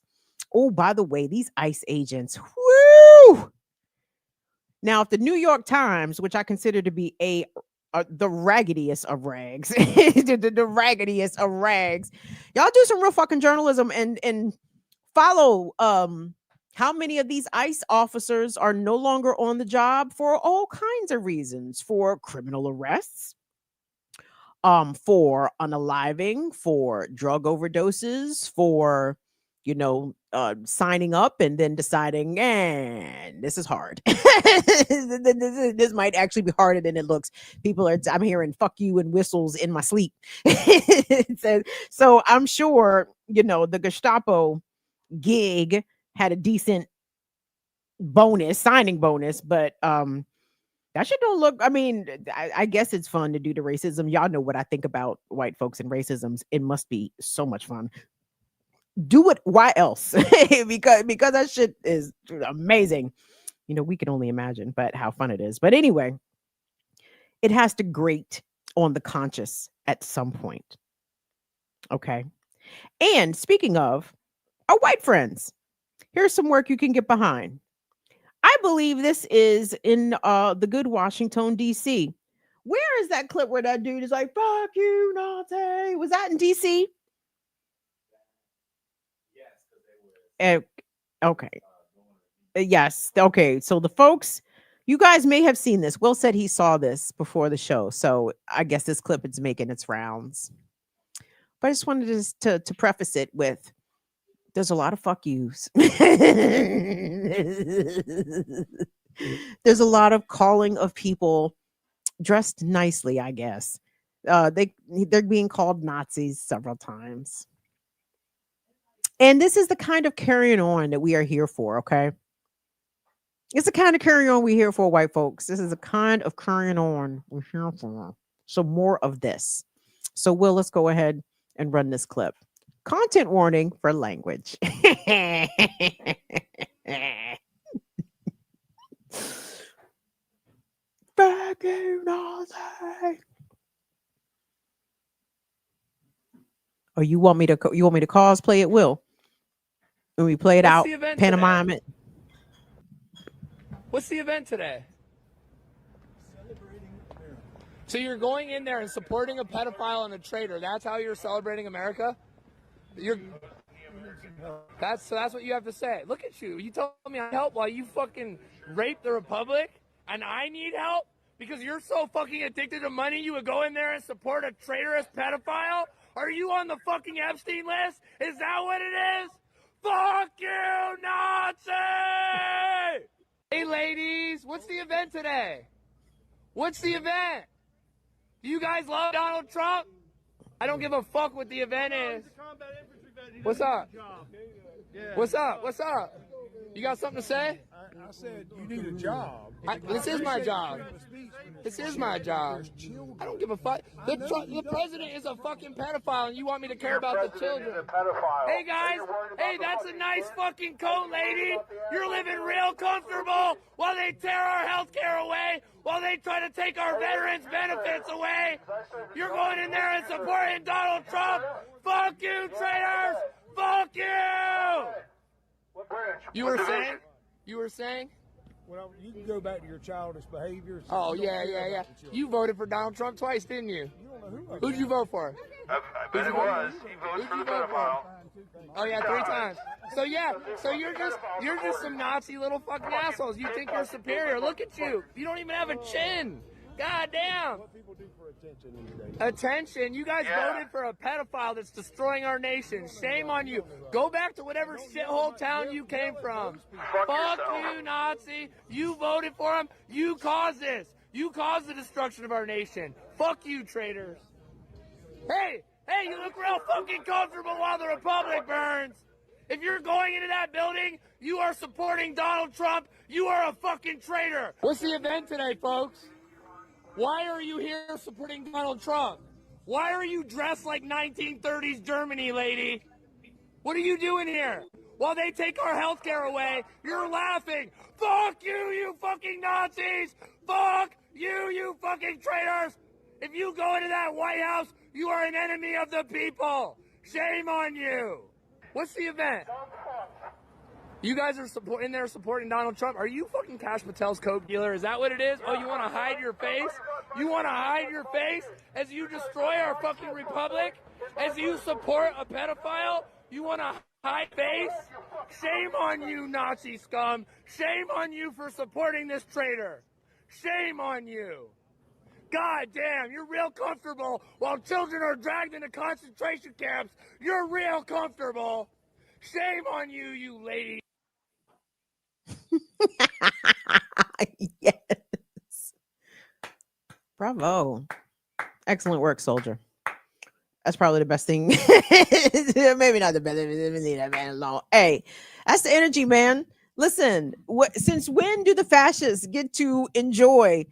Oh, by the way, these ICE agents, whoo! Now, if the New York Times, which I consider to be the raggediest of rags, the raggediest of rags, y'all do some real fucking journalism and follow how many of these ICE officers are no longer on the job for all kinds of reasons, for criminal arrests, for unaliving, for drug overdoses, for, signing up and then deciding, this is hard. This might actually be harder than it looks. I'm hearing fuck you and whistles in my sleep. So I'm sure, the Gestapo gig had a decent signing bonus, but that shit don't look, I guess it's fun to do the racism. Y'all know what I think about white folks and racisms. It must be so much fun. Do it. Why else? because that shit is amazing. We can only imagine, but how fun it is. But anyway, it has to grate on the conscious at some point. Okay. And speaking of our white friends, here's some work you can get behind. I believe this is in the good Washington, D.C. Where is that clip where that dude is like, fuck you, Nazi? Was that in D.C.? Yes. Okay. Yes. Okay. So the folks, you guys may have seen this. Will said he saw this before the show. So I guess this clip is making its rounds. But I just wanted to preface it with, there's a lot of fuck yous. There's a lot of calling of people dressed nicely, I guess. They're being called Nazis several times. And this is the kind of carrying on that we are here for, okay? It's the kind of carrying on we're here for, white folks. This is the kind of carrying on we're here for. So more of this. So Will, let's go ahead and run this clip. Content warning for language. Or you want me to cosplay it, Will? When we play it out, pantomime it. What's the event today? So you're going in there and supporting a pedophile and a traitor. That's how you're celebrating America? That's what you have to say. Look at you. You told me I need help while you fucking rape the Republic, and I need help because you're so fucking addicted to money. You would go in there and support a traitorous pedophile? Are you on the fucking Epstein list? Is that what it is? Fuck you, Nazi! Hey, ladies, what's the event today? What's the event? Do you guys love Donald Trump? I don't give a fuck what the event is. What's up? What's up? What's up? You got something to say? I said you need a job. This is my job. This is my job. I don't give a fuck. The president is a fucking pedophile, and you want me to care about the children? Hey guys, hey, that's a nice fucking coat, lady. You're living real comfortable while they tear our health care away, while they try to take our veterans' benefits away. You're going in there and supporting Donald Trump. Fuck you, traitors. Fuck you. You were saying? You were saying? Well, you can go back to your childish behavior. Oh, yeah. You voted for Donald Trump twice, didn't you? Who'd you vote for? I bet it was. He voted for the pedophile. Oh, yeah, 3 times. So, yeah, you're just some Nazi little fucking assholes. You think you're superior. Look at you. You don't even have a chin. God damn. What people do for attention these days. Attention. You guys voted for a pedophile that's destroying our nation. Shame on you. Go back to whatever shithole town you came from. Fuck you, Nazi. You voted for him. You caused this. You caused the destruction of our nation. Fuck you, traitors. Hey, you look real fucking comfortable while the Republic burns. If you're going into that building, you are supporting Donald Trump. You are a fucking traitor. What's the event today, folks? Why are you here supporting Donald Trump? Why are you dressed like 1930s Germany, lady? What are you doing here? While they take our health care away, you're laughing. Fuck you, you fucking Nazis! Fuck you, you fucking traitors! If you go into that White House, you are an enemy of the people. Shame on you. What's the event? You guys are in there supporting Donald Trump. Are you fucking Kash Patel's coke dealer? Is that what it is? Oh, you want to hide your face? You want to hide your face as you destroy our fucking republic? As you support a pedophile? You want to hide face? Shame on you, Nazi scum. Shame on you for supporting this traitor. Shame on you. God damn, you're real comfortable while children are dragged into concentration camps. You're real comfortable. Shame on you, you lady. Yes. Bravo. Excellent work, soldier. That's probably the best thing. Maybe not the best. Leave that man alone. Hey, that's the energy, man. Listen, since when do the fascists get to enjoy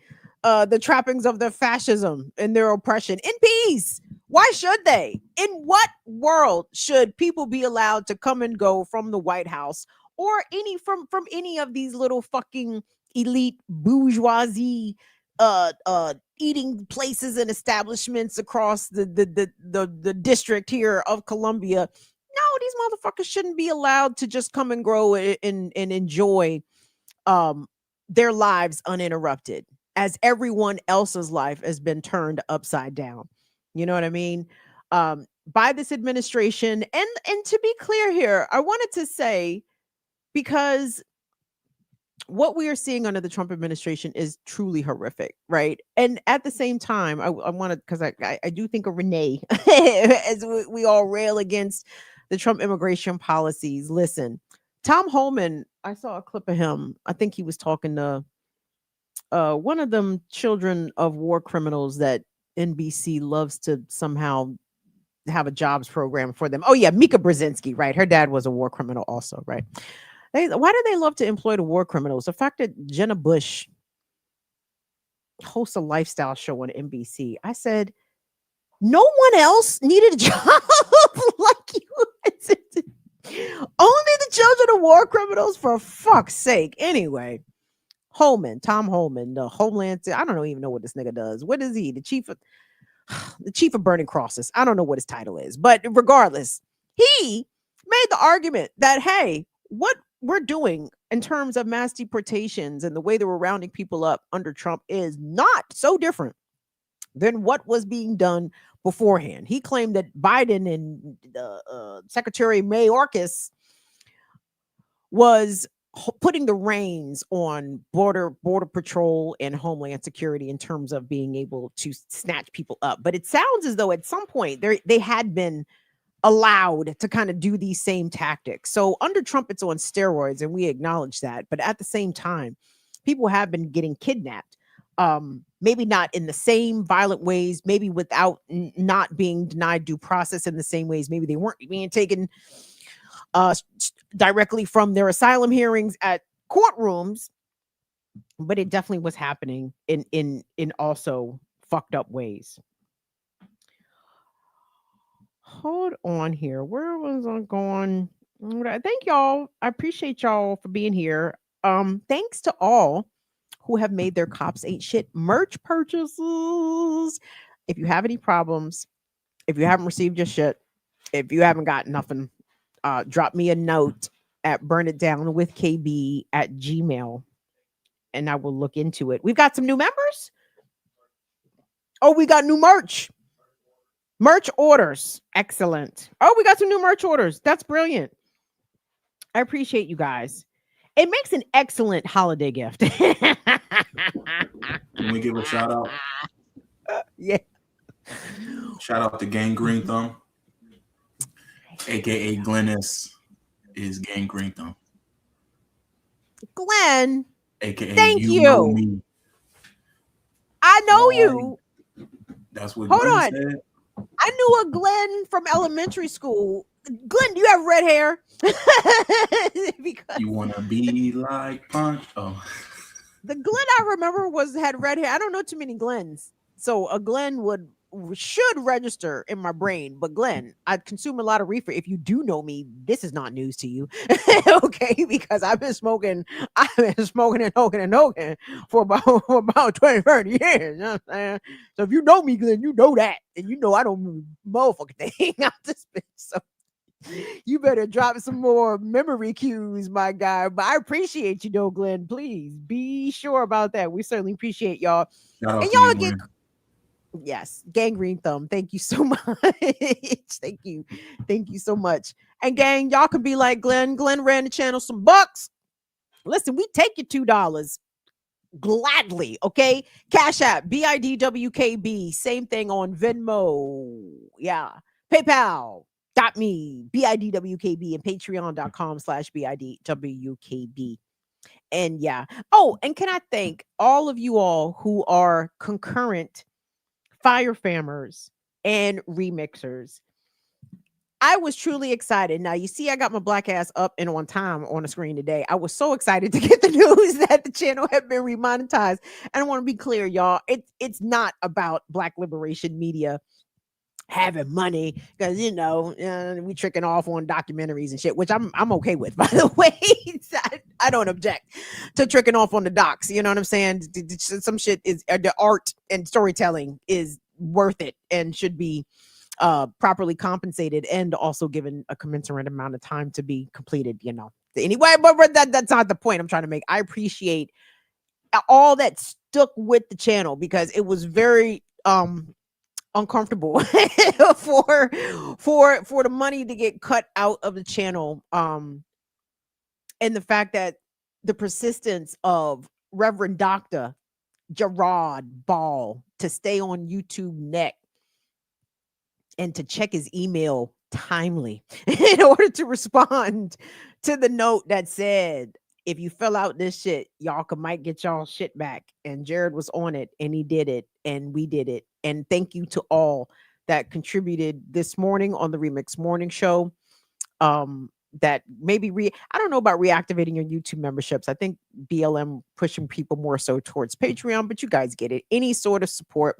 the trappings of their fascism and their oppression in peace? Why should they? In what world should people be allowed to come and go from the White House or from any of these little fucking elite bourgeoisie eating places and establishments across the district here of Columbia? No, these motherfuckers shouldn't be allowed to just come and grow and enjoy their lives uninterrupted, as everyone else's life has been turned upside down. You know what I mean? By this administration. And to be clear here, I wanted to say, because what we are seeing under the Trump administration is truly horrific, right? And at the same time, I want to, because I do think of Renee as we all rail against the Trump immigration policies. Listen, Tom Holman, I saw a clip of him. I think he was talking to one of them children of war criminals that NBC loves to somehow have a jobs program for them. Oh yeah, Mika Brzezinski, right? Her dad was a war criminal also, right? Why do they love to employ the war criminals? The fact that Jenna Bush hosts a lifestyle show on NBC, I said, no one else needed a job like you. Only the children of war criminals, for fuck's sake. Anyway, Tom Holman, the Homeland, I don't even know what this nigga does. What is he? The chief of Burning Crosses. I don't know what his title is, but regardless, he made the argument that, hey, what we're doing in terms of mass deportations and the way that we're rounding people up under Trump is not so different than what was being done beforehand. He claimed that Biden and Secretary Mayorkas was putting the reins on border patrol and Homeland Security in terms of being able to snatch people up. But it sounds as though at some point they had been allowed to kind of do these same tactics. So under Trump, it's on steroids, and we acknowledge that. But at the same time, people have been getting kidnapped. maybe not in the same violent ways, maybe without not being denied due process in the same ways. Maybe they weren't being taken directly from their asylum hearings at courtrooms, but it definitely was happening in also fucked up ways. Hold on here. Where was I going? Thank y'all. I appreciate y'all for being here. Thanks to all who have made their Cops Ain't Shit merch purchases. If you have any problems, if you haven't received your shit, if you haven't got nothing, drop me a note at burnitdownwithkb@gmail, and I will look into it. We've got some new members. Oh, we got new merch. Merch orders. Excellent. Oh, we got some new merch orders. That's brilliant. I appreciate you guys. It makes an excellent holiday gift. Can we give a shout out? Yeah. Shout out to Gang Green Thumb, aka Glennis is Gang Green Thumb. Glenn. AKA thank you. Know you. me. I know you. That's what Hold Glenn on. said. I knew a Glenn from elementary school. Glenn, do you have red hair? Because You wanna be like Punch? Oh, the Glenn I remember had red hair. I don't know too many Glens, so a Glenn should register in my brain. But Glenn, I consume a lot of reefer. If you do know me, this is not news to you, okay? Because I've been smoking and smoking for about 20, 30 years. You know what I'm saying? So if you know me, Glenn, you know that, and you know I don't move motherfucking thing out this bitch. So you better drop some more memory cues, my guy. But I appreciate you, though, Glenn. Please be sure about that. We certainly appreciate y'all. shout out And to y'all you, get Glenn. yes, gangrene thumb. Thank you so much. Thank you so much. And gang, y'all can be like Glenn. Glenn ran the channel some bucks. Listen, we take your $2 gladly. Okay, Cash App BIDWKB. Same thing on Venmo. Yeah, PayPal.me BIDWKB and Patreon.com/BIDWKB. And yeah. Oh, and can I thank all of you all who are concurrent fire famers and remixers. I was truly excited. Now, you see, I got my black ass up and on time on the screen today. I was so excited to get the news that the channel had been remonetized. And I want to be clear, y'all. It's not about Black Liberation Media having money, because we tricking off on documentaries and shit, which I'm okay with, by the way. I don't object to tricking off on the docs. You know what I'm saying? Some shit is the art and storytelling is worth it and should be properly compensated and also given a commensurate amount of time to be completed. Anyway, but that's not the point I'm trying to make. I appreciate all that stuck with the channel, because it was very uncomfortable for the money to get cut out of the channel, and the fact that the persistence of Reverend Dr. Gerard Ball to stay on YouTube neck and to check his email timely in order to respond to the note that said, if you fill out this shit, y'all might get y'all shit back. And Jared was on it, and he did it, and we did it. And thank you to all that contributed this morning on the Remix Morning Show. That maybe I don't know about reactivating your YouTube memberships. I think BLM pushing people more so towards Patreon, but you guys get it. Any sort of support,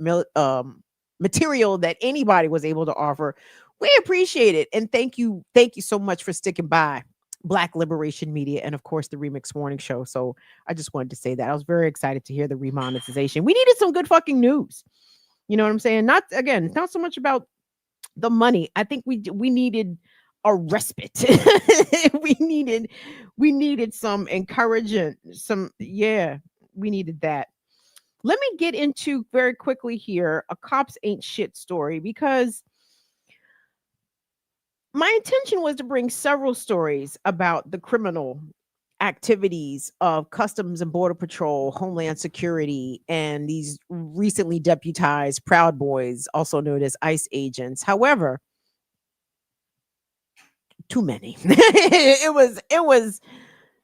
material that anybody was able to offer, we appreciate it. And thank you so much for sticking by Black Liberation Media and of course the Remix Morning Show. So I just wanted to say that I was very excited to hear the remonetization. We needed some good fucking news. You know what I'm saying? Not so much about the money. I think we needed a respite. we needed some encouragement. We needed that. Let me get into very quickly here a Cops Ain't Shit story, because my intention was to bring several stories about the criminal activities of Customs and Border Patrol, Homeland Security, and these recently deputized Proud Boys, also known as ICE agents. However, too many. it was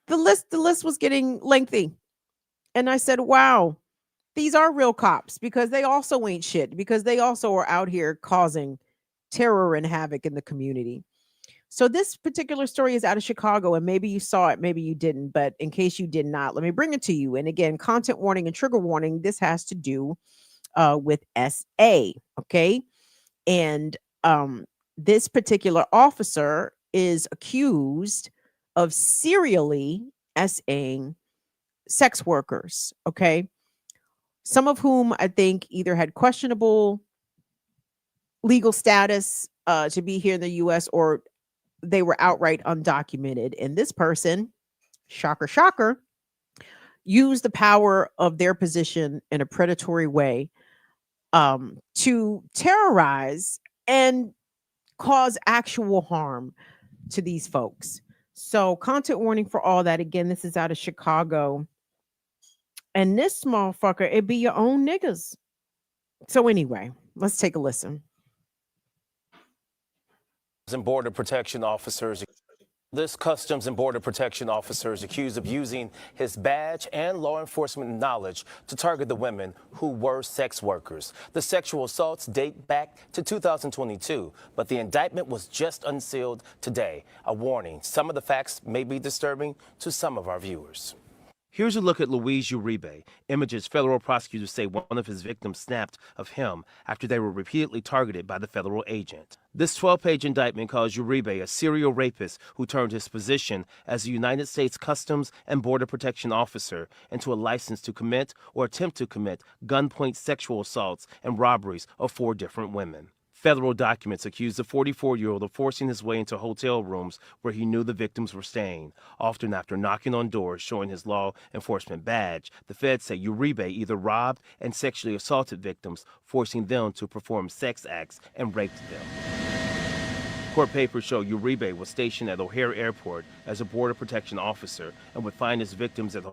the list was getting lengthy. And I said, wow, these are real cops because they also ain't shit, because they also are out here causing terror and havoc in the community. So this particular story is out of Chicago, and maybe you saw it, maybe you didn't, but in case you did not, let me bring it to you. And again, content warning and trigger warning, this has to do with SA, okay? And this particular officer is accused of serially SAing sex workers, okay? Some of whom I think either had questionable legal status to be here in the US, or they were outright undocumented. And this person, shocker, shocker, used the power of their position in a predatory way to terrorize and cause actual harm to these folks. So, content warning for all that. Again, this is out of Chicago. And this motherfucker, it be your own niggas. So, anyway, let's take a listen. And Border Protection officers. This Customs and Border Protection officer is accused of using his badge and law enforcement knowledge to target the women who were sex workers. The sexual assaults date back to 2022, but the indictment was just unsealed today. A warning, some of the facts may be disturbing to some of our viewers. Here's a look at Luis Uribe. Images federal prosecutors say one of his victims snapped of him after they were repeatedly targeted by the federal agent. This 12-page indictment calls Uribe a serial rapist who turned his position as a United States Customs and Border Protection officer into a license to commit or attempt to commit gunpoint sexual assaults and robberies of 4 different women. Federal documents accuse the 44-year-old of forcing his way into hotel rooms where he knew the victims were staying, often after knocking on doors showing his law enforcement badge. The feds say Uribe either robbed and sexually assaulted victims, forcing them to perform sex acts, and raped them. Court papers show Uribe was stationed at O'Hare Airport as a Border Protection officer and would find his victims at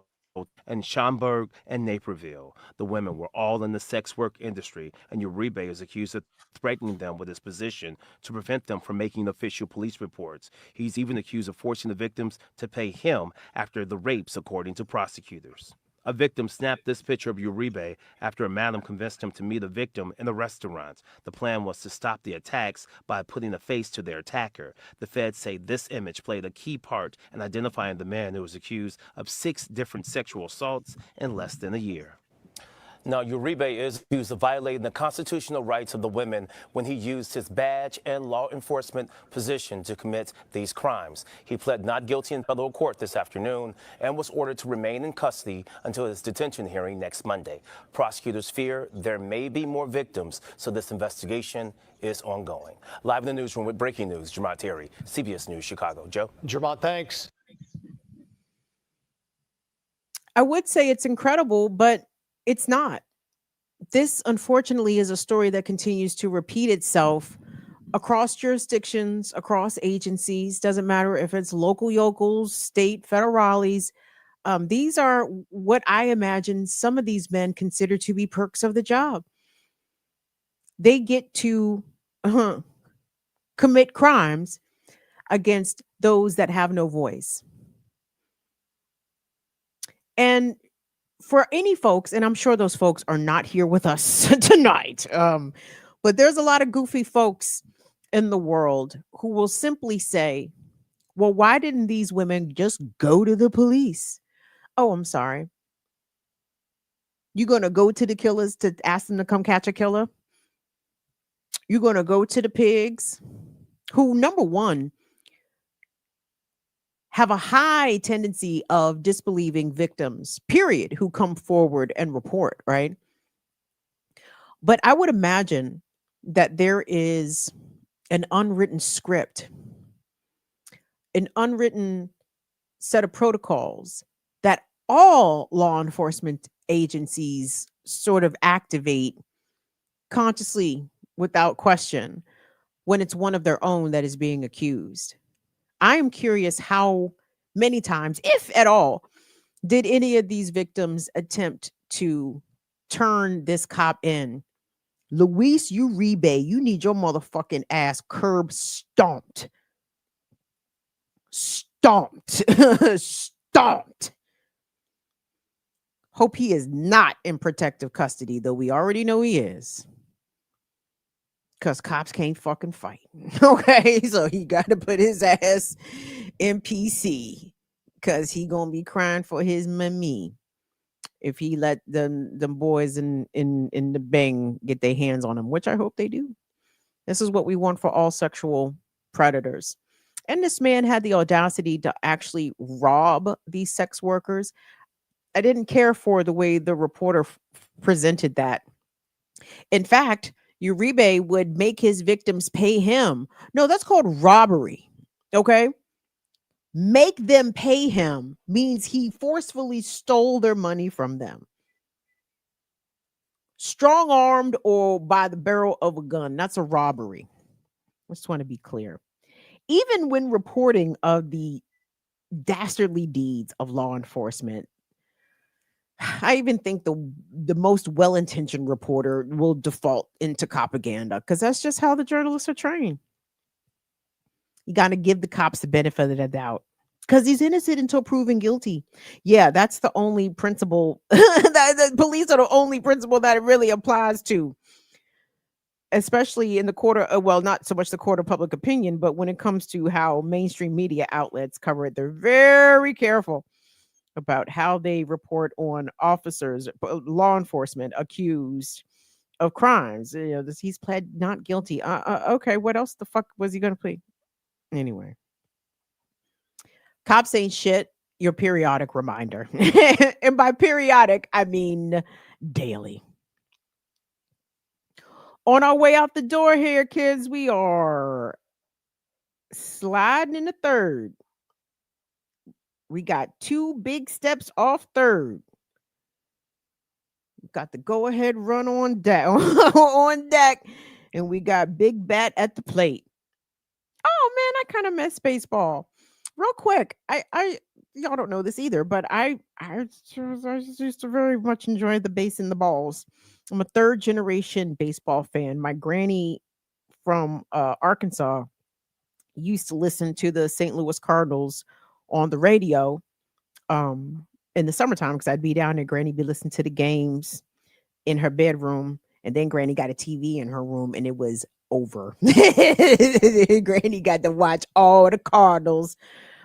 and Schaumburg and Naperville. The women were all in the sex work industry, and Uribe is accused of threatening them with his position to prevent them from making official police reports. He's even accused of forcing the victims to pay him after the rapes, according to prosecutors. A victim snapped this picture of Uribe after a madam convinced him to meet a victim in a restaurant. The plan was to stop the attacks by putting a face to their attacker. The feds say this image played a key part in identifying the man who was accused of 6 different sexual assaults in less than a year. Now, Uribe is accused of violating the constitutional rights of the women when he used his badge and law enforcement position to commit these crimes. He pled not guilty in federal court this afternoon and was ordered to remain in custody until his detention hearing next Monday. Prosecutors fear there may be more victims, so this investigation is ongoing. Live in the newsroom with breaking news, Jermont Terry, CBS News, Chicago. Joe? Jermont, thanks. I would say it's incredible, but it's not. This, unfortunately, is a story that continues to repeat itself across jurisdictions, across agencies. Doesn't matter if it's local yokels, state, federales. These are what I imagine some of these men consider to be perks of the job. They get to commit crimes against those that have no voice. And for any folks, and I'm sure those folks are not here with us tonight, but there's a lot of goofy folks in the world who will simply say, well, why didn't these women just go to the police? Oh, I'm sorry. You're going to go to the killers to ask them to come catch a killer? You're going to go to the pigs who, number one, have a high tendency of disbelieving victims, period, who come forward and report, right? But I would imagine that there is an unwritten script, an unwritten set of protocols that all law enforcement agencies sort of activate consciously, without question, when it's one of their own that is being accused. I am curious how many times, if at all, did any of these victims attempt to turn this cop in? Luis Uribe, you need your motherfucking ass curb stomped. Stomped. Stomped. Hope he is not in protective custody, though we already know he is. Because cops can't fucking fight. Okay, so he got to put his ass in PC. Because he going to be crying for his mommy if he let them boys in the bang get their hands on him, which I hope they do. This is what we want for all sexual predators. And this man had the audacity to actually rob these sex workers. I didn't care for the way the reporter presented that. In fact, Uribe would make his victims pay him. No, that's called robbery. Okay? Make them pay him means he forcefully stole their money from them. Strong armed or by the barrel of a gun. That's a robbery. I just want to be clear. Even when reporting of the dastardly deeds of law enforcement, I even think the most well-intentioned reporter will default into propaganda because that's just how the journalists are trained. You got to give the cops the benefit of the doubt because he's innocent until proven guilty. Yeah, that's the only principle. The police are the only principle that it really applies to, especially in the court of, well, not so much the court of public opinion, but when it comes to how mainstream media outlets cover it, they're very careful about how they report on officers, law enforcement accused of crimes. You know, he's pled not guilty. Okay, what else the fuck was he going to plead? Anyway, cops ain't shit. Your periodic reminder. And by periodic, I mean daily. On our way out the door here, kids, we are sliding in the third. We got 2 big steps off third. Got the go ahead run on deck on deck, and we got Big Bat at the plate. Oh man, I kind of miss baseball. Real quick, I y'all don't know this either, but I used to very much enjoy the base and the balls. I'm a 3rd generation baseball fan. My granny from Arkansas used to listen to the St. Louis Cardinals on the radio in the summertime because I'd be down there. Granny be listening to the games in her bedroom, and then Granny got a TV in her room, and it was over. Granny got to watch all the Cardinals.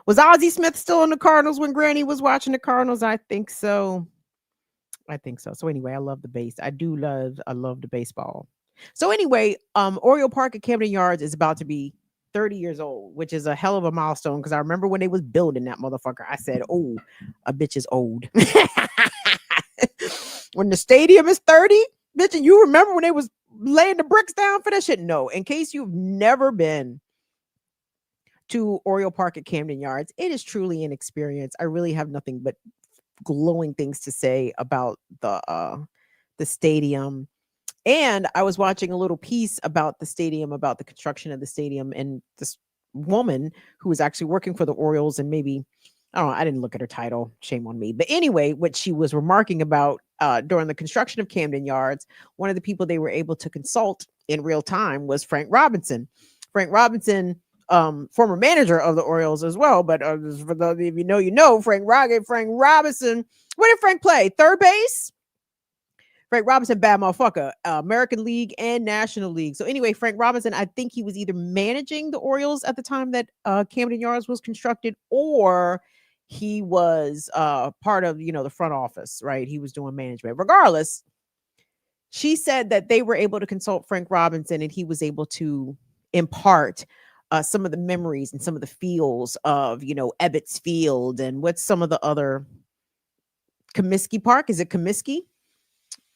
Was Ozzie Smith still in the Cardinals when Granny was watching the Cardinals? I think so. So anyway, I love the base. I love the baseball. So anyway, Oriole Park at Camden Yards is about to be 30 years old, which is a hell of a milestone because I remember when they was building that motherfucker, I said, oh, a bitch is old. When the stadium is 30, bitch, and you remember when they was laying the bricks down for that shit? No. In case you've never been to Oriole Park at Camden Yards, it is truly an experience. I really have nothing but glowing things to say about the stadium. And I was watching a little piece about the stadium, about the construction of the stadium, and this woman who was actually working for the Orioles, and maybe, I don't know, I didn't look at her title, shame on me. But anyway, what she was remarking about during the construction of Camden Yards, one of the people they were able to consult in real time was Frank Robinson. Frank Robinson, former manager of the Orioles as well, but for those of you know, Frank Robinson. Where did Frank play? Third base? Frank Robinson, bad motherfucker, American League and National League. So anyway, Frank Robinson, I think he was either managing the Orioles at the time that Camden Yards was constructed, or he was part of, the front office, right? He was doing management. Regardless, she said that they were able to consult Frank Robinson, and he was able to impart some of the memories and some of the feels of, Ebbets Field, and what's some of the other, Comiskey Park. Is it Comiskey?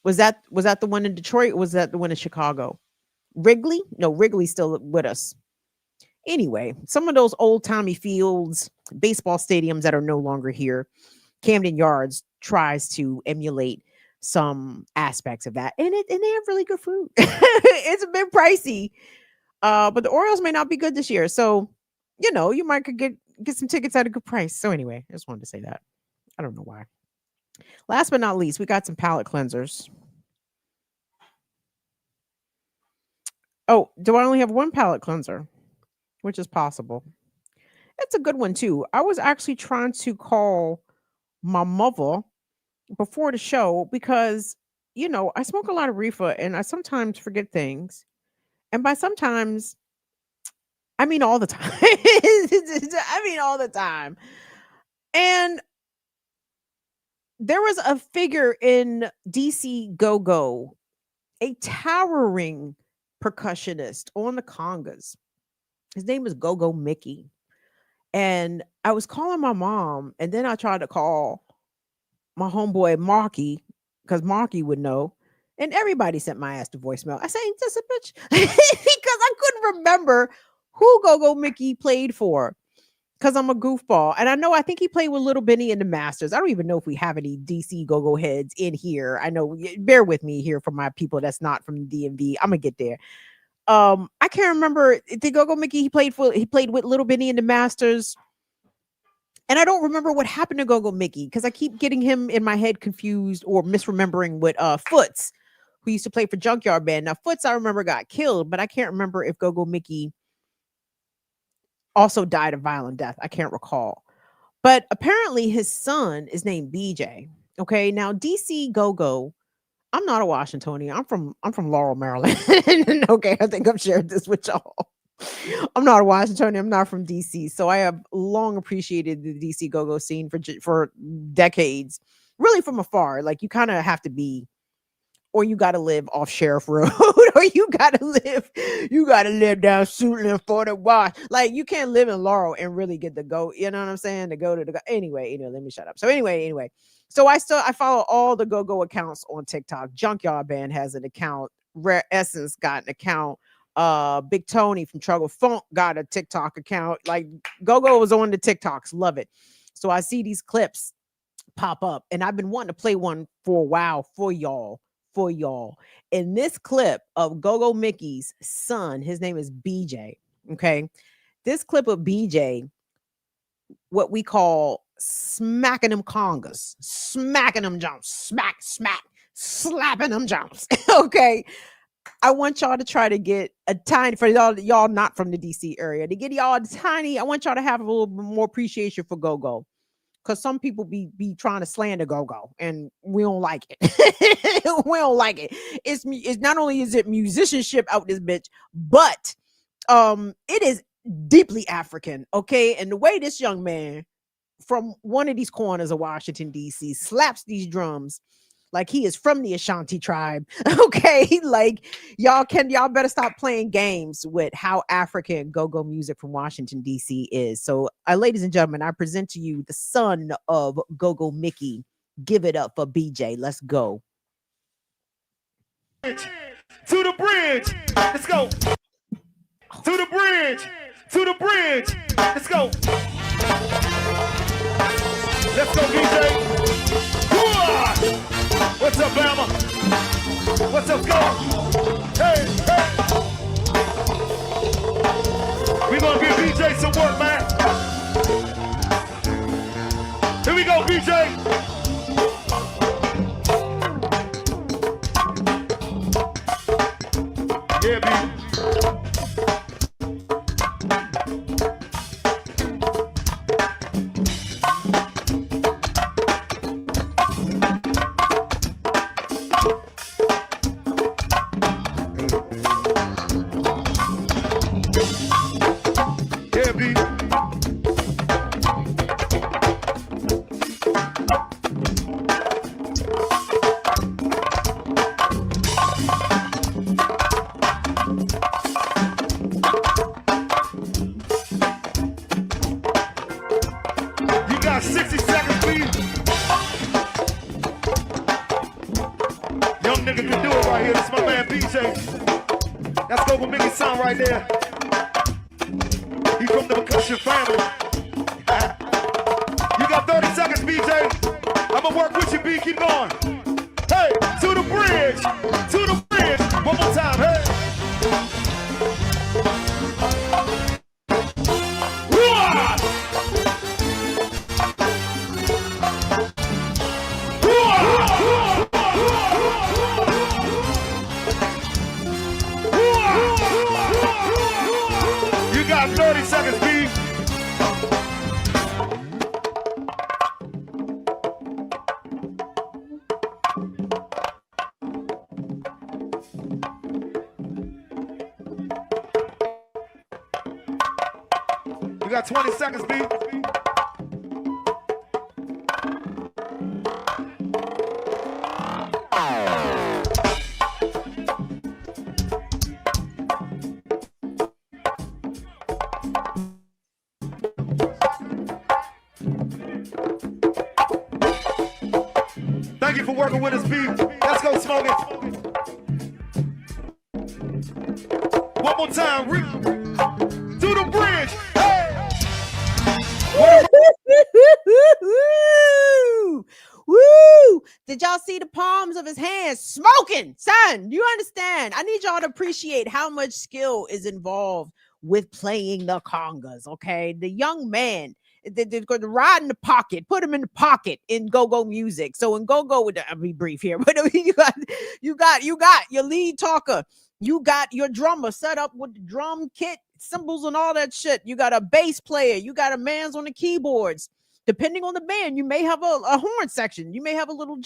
Was that the one in Detroit, or was that the one in Chicago? Wrigley? No, Wrigley's still with us. Anyway, some of those old-timey fields, baseball stadiums that are no longer here, Camden Yards tries to emulate some aspects of that. And they have really good food. It's a bit pricey. But the Orioles may not be good this year. So, you might could get some tickets at a good price. So anyway, I just wanted to say that. I don't know why. Last but not least, we got some palate cleansers. Oh, do I only have one palate cleanser? Which is possible. It's a good one too. I was actually trying to call my mother before the show because, I smoke a lot of reefer and I sometimes forget things. And by sometimes, I mean all the time. I mean all the time. And there was a figure in DC Go-Go, a towering percussionist on the congas. His name is Go-Go Mickey. And I was calling my mom, and then I tried to call my homeboy Marky, because Marky would know. And everybody sent my ass to voicemail. I said, ain't this a bitch? Because I couldn't remember who Go-Go Mickey played for. Because I'm a goofball. And I think he played with Little Benny and the Masters. I don't even know if we have any DC Go-Go heads in here. I know, bear with me here for my people that's not from the DMV. I'm gonna get there. I can't remember the Go-Go Mickey he played with Little Benny and the Masters. And I don't remember what happened to Go-Go Mickey because I keep getting him in my head confused or misremembering with Foots, who used to play for Junkyard Band. Now, Foots, I remember, got killed, but I can't remember if Go-Go Mickey also died a violent death. I can't recall. But apparently his son is named BJ. Okay. Now, DC Go-Go, I'm not a Washingtonian. I'm from Laurel, Maryland. Okay, I think I've shared this with y'all. I'm not a Washingtonian. I'm not from DC. So I have long appreciated the DC Go-Go scene for decades, really from afar. Like, you kind of have to be, or you got to live off Sheriff Road, or you got to live down Suitland for the Wash. Like, you can't live in Laurel and really get to go, you know what I'm saying? To go to the, anyway, let me shut up. So anyway. So I follow all the Go-Go accounts on TikTok. Junkyard Band has an account. Rare Essence got an account. Big Tony from Trouble Funk got a TikTok account. Like, Go-Go was on the TikToks. Love it. So I see these clips pop up, and I've been wanting to play one for a while for y'all. In this clip of Go-Go Mickey's son, his name is BJ. Okay. This clip of BJ, what we call smacking them congas, smacking them jumps, smack, slapping them jumps. Okay. I want y'all to try to get a tiny, for y'all not from the DC area, to get y'all a tiny, I want y'all to have a little bit more appreciation for Go-Go. Because some people be trying to slander Go-Go, and we don't like it. We don't like it. It's not only is it musicianship out this bitch, but it is deeply African, okay? And the way this young man from one of these corners of Washington, D.C. slaps these drums like he is from the Ashanti tribe, okay? Like, y'all better stop playing games with how African Go-Go music from Washington, D.C. is. So, ladies and gentlemen, I present to you the son of Go-Go Mickey. Give it up for BJ. Let's go. To the bridge. Let's go. To the bridge. To the bridge. Let's go. Let's go, BJ. What's up, Bama? What's up, go? Hey. We gonna give BJ some work, man. Here we go, BJ. Yeah, B. got 20 seconds, B. Thank you for working with us, B. Let's go smoke it. One more time, to the bridge. Hey! Woo! Did y'all see the palms of his hands smoking? Son, you understand? I need y'all to appreciate how much skill is involved with playing the congas, okay? The young man, they're going to ride in the pocket, put him in the pocket in go-go music. So in go-go, I'll be brief here, but you got your lead talker. You got your drummer set up with the drum kit, cymbals, and all that shit. You got a bass player. You got a man's on the keyboards. Depending on the band, you may have a horn section. You may have a little,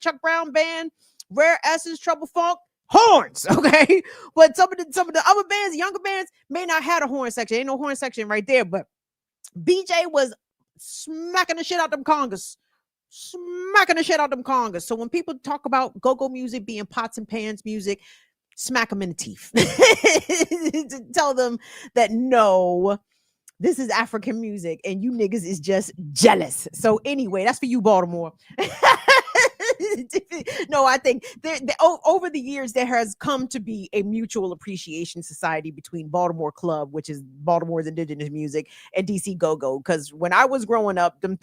Chuck Brown band, Rare Essence, Trouble Funk, horns, okay? But some of the other bands, younger bands, may not have a horn section. Ain't no horn section right there, but BJ was smacking the shit out them congas. So when people talk about go-go music being pots and pans music, smack them in the teeth. To tell them that no, this is African music and you niggas is just jealous. So anyway, that's for you, Baltimore. No, I think over the years, there has come to be a mutual appreciation society between Baltimore Club, which is Baltimore's indigenous music, and DC Go-Go. Because when I was growing up, them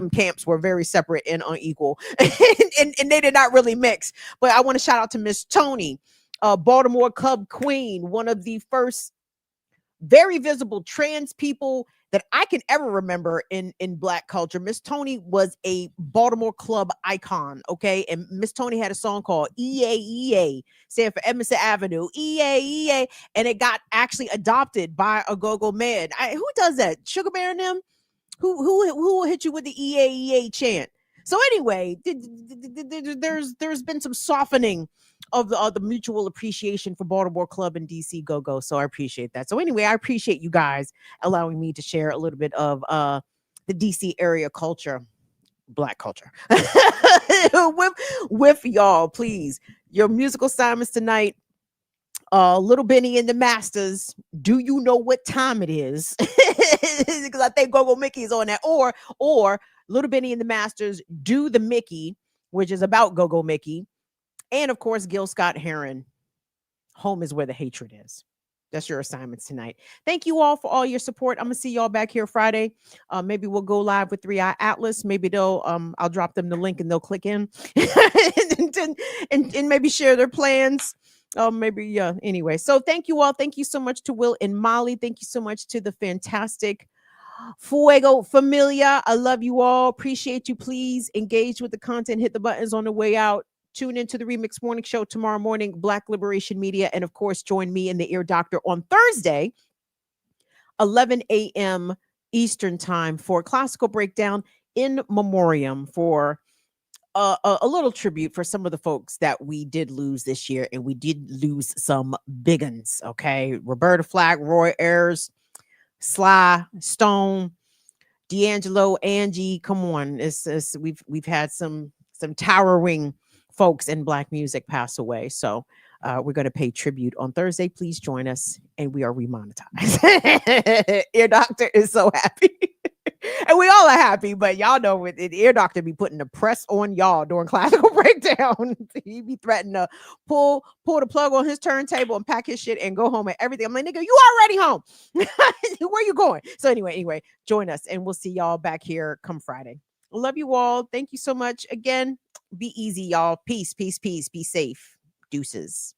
camps were very separate and unequal, and they did not really mix. But I want to shout out to Miss Tony, Baltimore Club Queen, one of the first very visible trans people that I can ever remember in Black culture. Miss Tony was a Baltimore Club icon, okay? And Miss Tony had a song called EAEA, stand for Edmondson Avenue, EAEA, and it got actually adopted by a go-go man. Who does that? Sugar Bear and them? Who will hit you with the EAEA chant? So anyway, there's been some softening of the mutual appreciation for Baltimore Club and DC Go-Go. So I appreciate that. So anyway, I appreciate you guys allowing me to share a little bit of the DC area culture, Black culture with y'all. Please, your musical assignments tonight. Little Benny and the Masters. Do you know what time it is? Because I think Go-Go Mickey is on that. Or Little Benny and the Masters do the Mickey, which is about Go-Go Mickey. And of course, Gil Scott Heron, Home is Where the Hatred Is. That's your assignments tonight. Thank you all for all your support. I'm gonna see y'all back here Friday. Maybe we'll go live with 3i Atlas. Maybe they'll I'll drop them the link and they'll click in and maybe share their plans. Anyway, so thank you all. Thank you so much to Will and Molly. Thank you so much to the fantastic Fuego Familia. I love you all. Appreciate you. Please engage with the content. Hit the buttons on the way out. Tune into the Remix Morning Show tomorrow morning, Black Liberation Media. And of course, join me and the Ear Doctor on Thursday, 11 a.m. Eastern time for a classical breakdown in memoriam for a little tribute for some of the folks that we did lose this year. And we did lose some big uns. Okay. Roberta Flack, Roy Ayers, Sly, Stone, D'Angelo, Angie. Come on. We've had some towering folks in Black music pass away. So we're going to pay tribute on Thursday. Please join us. And we are remonetized. Ear Doctor is so happy. And we all are happy, but y'all know with Ear Doctor be putting the press on y'all during classical breakdown. He be threatening to pull the plug on his turntable and pack his shit and go home and everything. I'm like, nigga, you already home. Where you going? So anyway, join us and we'll see y'all back here come Friday. Love you all. Thank you so much. Again, be easy, y'all. Peace, peace, peace. Be safe. Deuces.